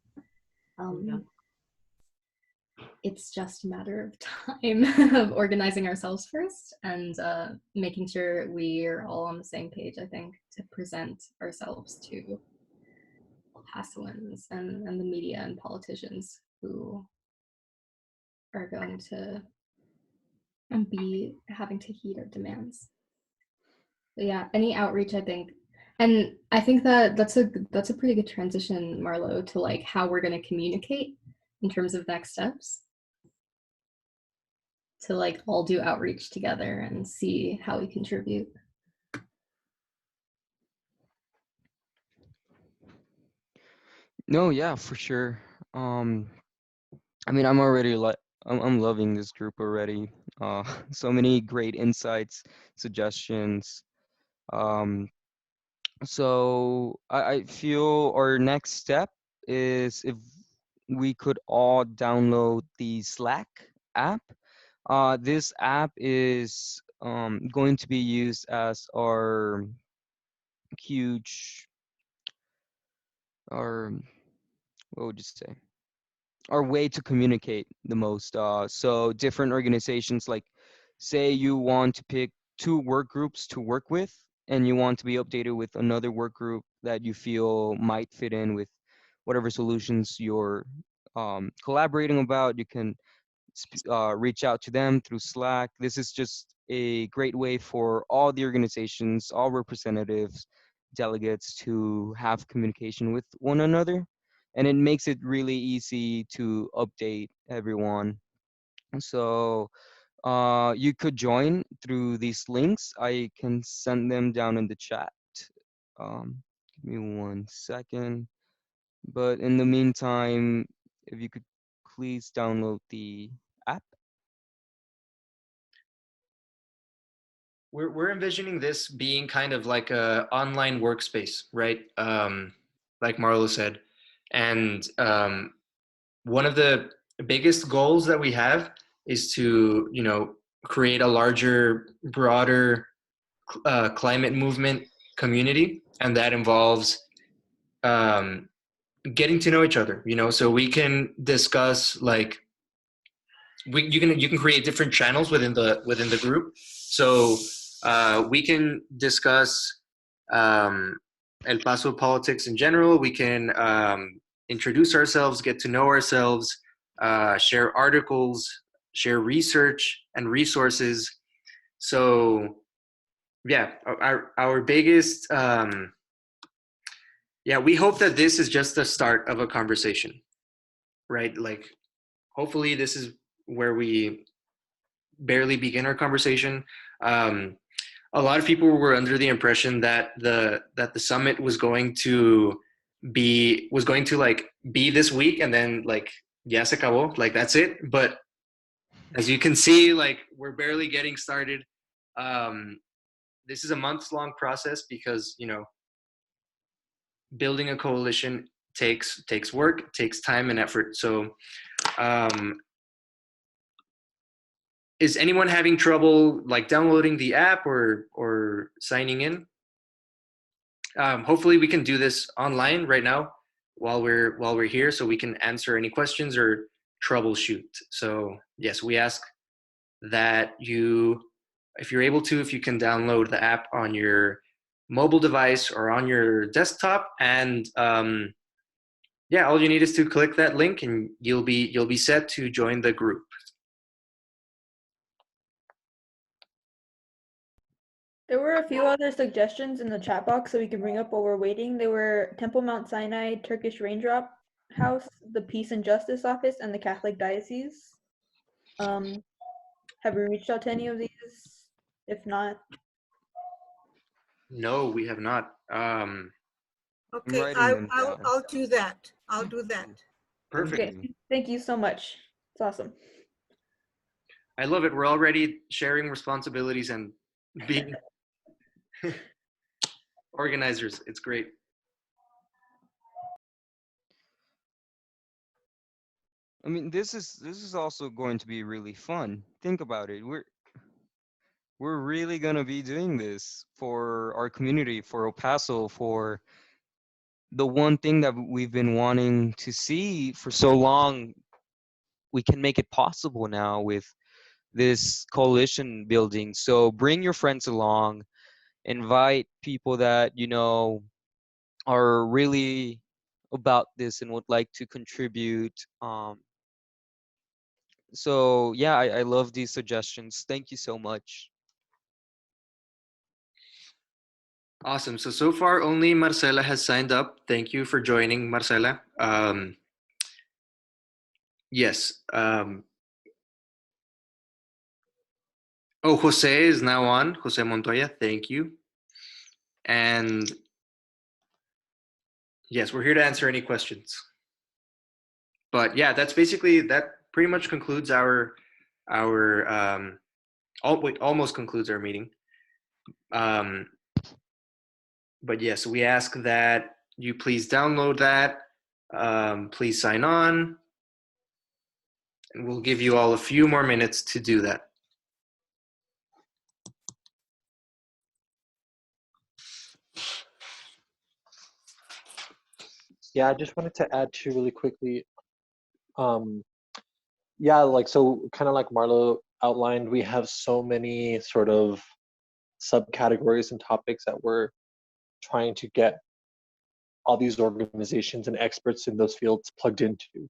[SPEAKER 1] It's just a matter of time of organizing ourselves first and making sure we're all on the same page, I think, to present ourselves to Pasoans and the media and politicians who are going to be having to heed our demands. But yeah, any outreach, I think. And I think that's a pretty good transition, Marlo, to like how we're going to communicate in terms of next steps. To like all do outreach together and see how we contribute.
[SPEAKER 4] No, yeah, for sure. I mean, I'm already I'm loving this group already. So many great insights, suggestions. Um, so I feel our next step is if we could all download the Slack app. This app is going to be used as our huge, our, what would you say? Our way to communicate the most. So different organizations, like say you want to pick 2 work groups to work with, and you want to be updated with another work group that you feel might fit in with whatever solutions you're collaborating about. You can reach out to them through Slack. This is just a great way for all the organizations, all representatives, delegates to have communication with one another. And it makes it really easy to update everyone. So you could join through these links. I can send them down in the chat. Give me 1 second. But in the meantime, if you could please download the app.
[SPEAKER 2] we're envisioning this being kind of like a online workspace, right? Like Marlo said, and one of the biggest goals that we have is to, create a larger, broader climate movement community, and that involves um, getting to know each other. So we can discuss like you can create different channels within the group. So we can discuss El Paso politics in general. We can introduce ourselves, get to know ourselves, share articles, share research and resources. So yeah, our biggest we hope that this is just the start of a conversation, right? Like hopefully this is where we barely begin our conversation. A lot of people were under the impression that the summit was going to be this week, and then like ya se acabó, like that's it. But as you can see, like we're barely getting started. This is a months-long process because building a coalition takes work, takes time and effort. So is anyone having trouble like downloading the app or signing in? Hopefully we can do this online right now while we're here, so we can answer any questions or troubleshoot. So yes, we ask that you, if you're able to, if you can download the app on your mobile device or on your desktop, and all you need is to click that link and you'll be set to join the group.
[SPEAKER 3] There were a few other suggestions in the chat box that we can bring up while we're waiting. They were Temple Mount Sinai, Turkish Raindrop House, the Peace and Justice Office, and the Catholic Diocese. Have we reached out to any of these? If not,
[SPEAKER 2] no, we have not.
[SPEAKER 7] Okay, I'll do that. I'll do that.
[SPEAKER 2] Perfect.
[SPEAKER 3] Okay, thank you so much. It's awesome.
[SPEAKER 2] I love it. We're already sharing responsibilities and being organizers. It's great.
[SPEAKER 4] I mean, this is also going to be really fun. Think about it. We're really gonna be doing this for our community, for El Paso, for the one thing that we've been wanting to see for so long. We can make it possible now with this coalition building. So bring your friends along, invite people that you know are really about this and would like to contribute. So yeah, I love these suggestions. Thank you so much.
[SPEAKER 2] Awesome. So far, only Marcela has signed up. Thank you for joining, Marcela. Yes. Oh, Jose is now on. Jose Montoya, thank you. And yes, we're here to answer any questions. But yeah, that pretty much concludes almost concludes our meeting. But yes, we ask that you please download that. Please sign on. And we'll give you all a few more minutes to do that.
[SPEAKER 5] Yeah, I just wanted to add to really quickly. Yeah, like so kind of like Marlo outlined, we have so many sort of subcategories and topics that we're trying to get all these organizations and experts in those fields plugged into.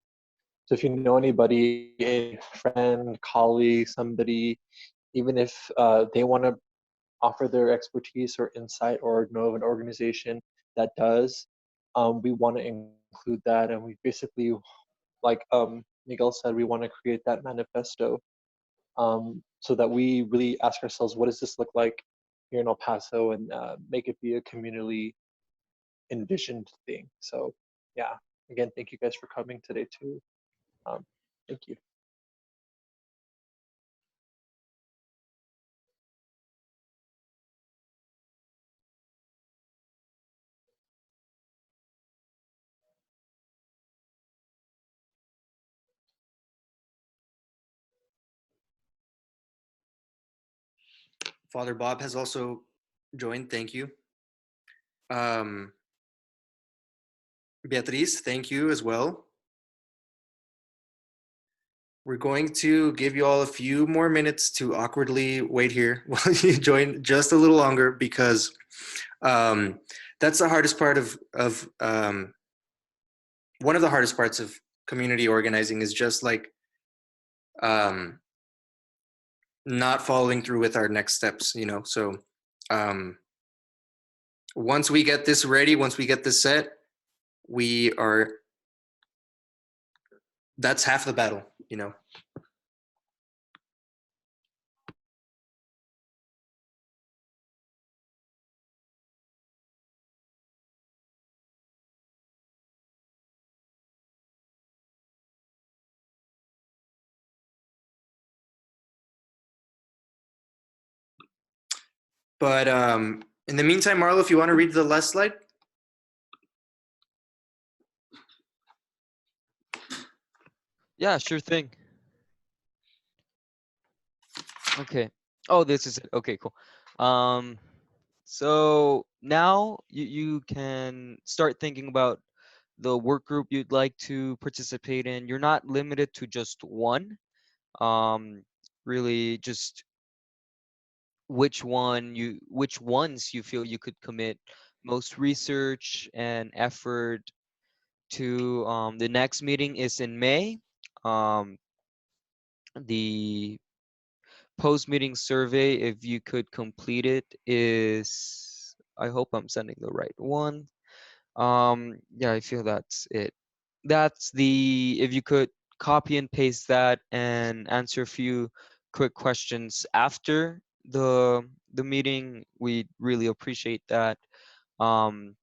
[SPEAKER 5] So if you know anybody, a friend, colleague, somebody, even if they want to offer their expertise or insight or know of an organization that does, we want to include that. And we basically, like Miguel said, we want to create that manifesto so that we really ask ourselves, what does this look like here in El Paso, and make it be a communally envisioned thing. So yeah, again, thank you guys for coming today too. Thank you.
[SPEAKER 2] Father Bob has also joined. Thank you. Beatriz, thank you as well. We're going to give you all a few more minutes to awkwardly wait here while you join just a little longer, because that's the hardest part of one of the hardest parts of community organizing is just like not following through with our next steps, you know. So once we get this ready, once we get this set, that's half the battle, you know. But in the meantime, Marlo, if you want to read the last slide.
[SPEAKER 4] Yeah, sure thing. Okay. Oh, this is it. Okay, cool. So now you can start thinking about the work group you'd like to participate in. You're not limited to just one. Really just which ones you feel you could commit most research and effort to. The next meeting is in May. The post-meeting survey, if you could complete it, is, I hope I'm sending the right one. Yeah, I feel that's it. That's the, if you could copy and paste that and answer a few quick questions after the meeting, we'd really appreciate that. And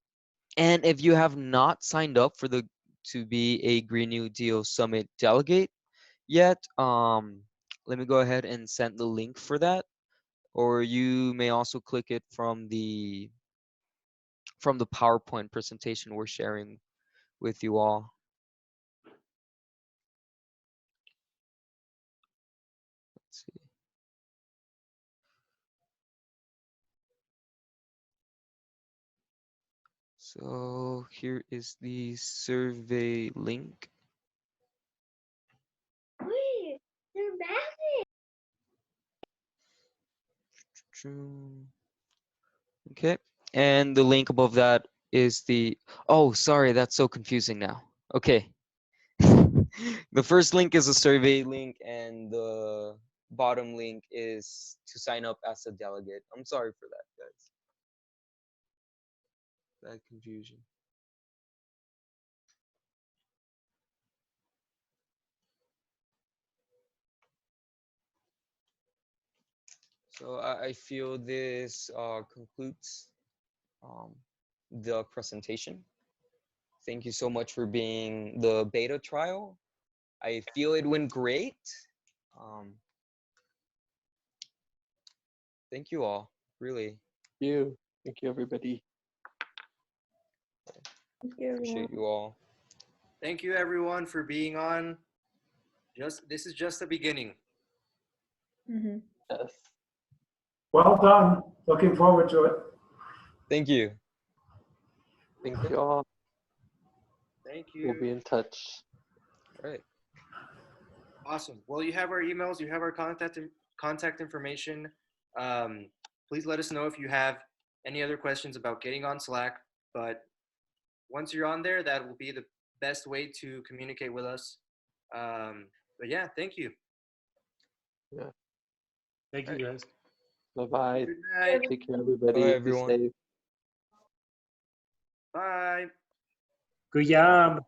[SPEAKER 4] if you have not signed up for the to be a Green New Deal Summit delegate yet, let me go ahead and send the link for that, or you may also click it from the PowerPoint presentation we're sharing with you all. So here is the survey link.
[SPEAKER 15] Wait, they're back.
[SPEAKER 4] Okay, and the link above that is the, oh, sorry, that's so confusing now. Okay. The first link is a survey link, and the bottom link is to sign up as a delegate. I'm sorry for that, guys. That confusion. So I feel this concludes the presentation. Thank you so much for being the beta trial. I feel it went great. Thank you all, really.
[SPEAKER 5] Thank you, everybody.
[SPEAKER 3] Thank you,
[SPEAKER 4] Appreciate you all.
[SPEAKER 2] Thank you everyone for being on. This is just the beginning.
[SPEAKER 3] Mm-hmm.
[SPEAKER 5] Yes.
[SPEAKER 8] Well done. Looking forward to it.
[SPEAKER 4] Thank you.
[SPEAKER 5] Thank you all.
[SPEAKER 2] Thank you.
[SPEAKER 5] We'll be in touch.
[SPEAKER 4] All right.
[SPEAKER 2] Awesome. Well, you have our emails, you have our contact information. Please let us know if you have any other questions about getting on Slack. But once you're on there, that will be the best way to communicate with us. But yeah, thank you.
[SPEAKER 5] Yeah.
[SPEAKER 17] Thank you, guys.
[SPEAKER 5] Bye-bye.
[SPEAKER 2] Good night.
[SPEAKER 5] Take care, everybody.
[SPEAKER 4] Bye,
[SPEAKER 5] Be
[SPEAKER 4] everyone.
[SPEAKER 5] safe.
[SPEAKER 2] Bye.
[SPEAKER 17] Good job.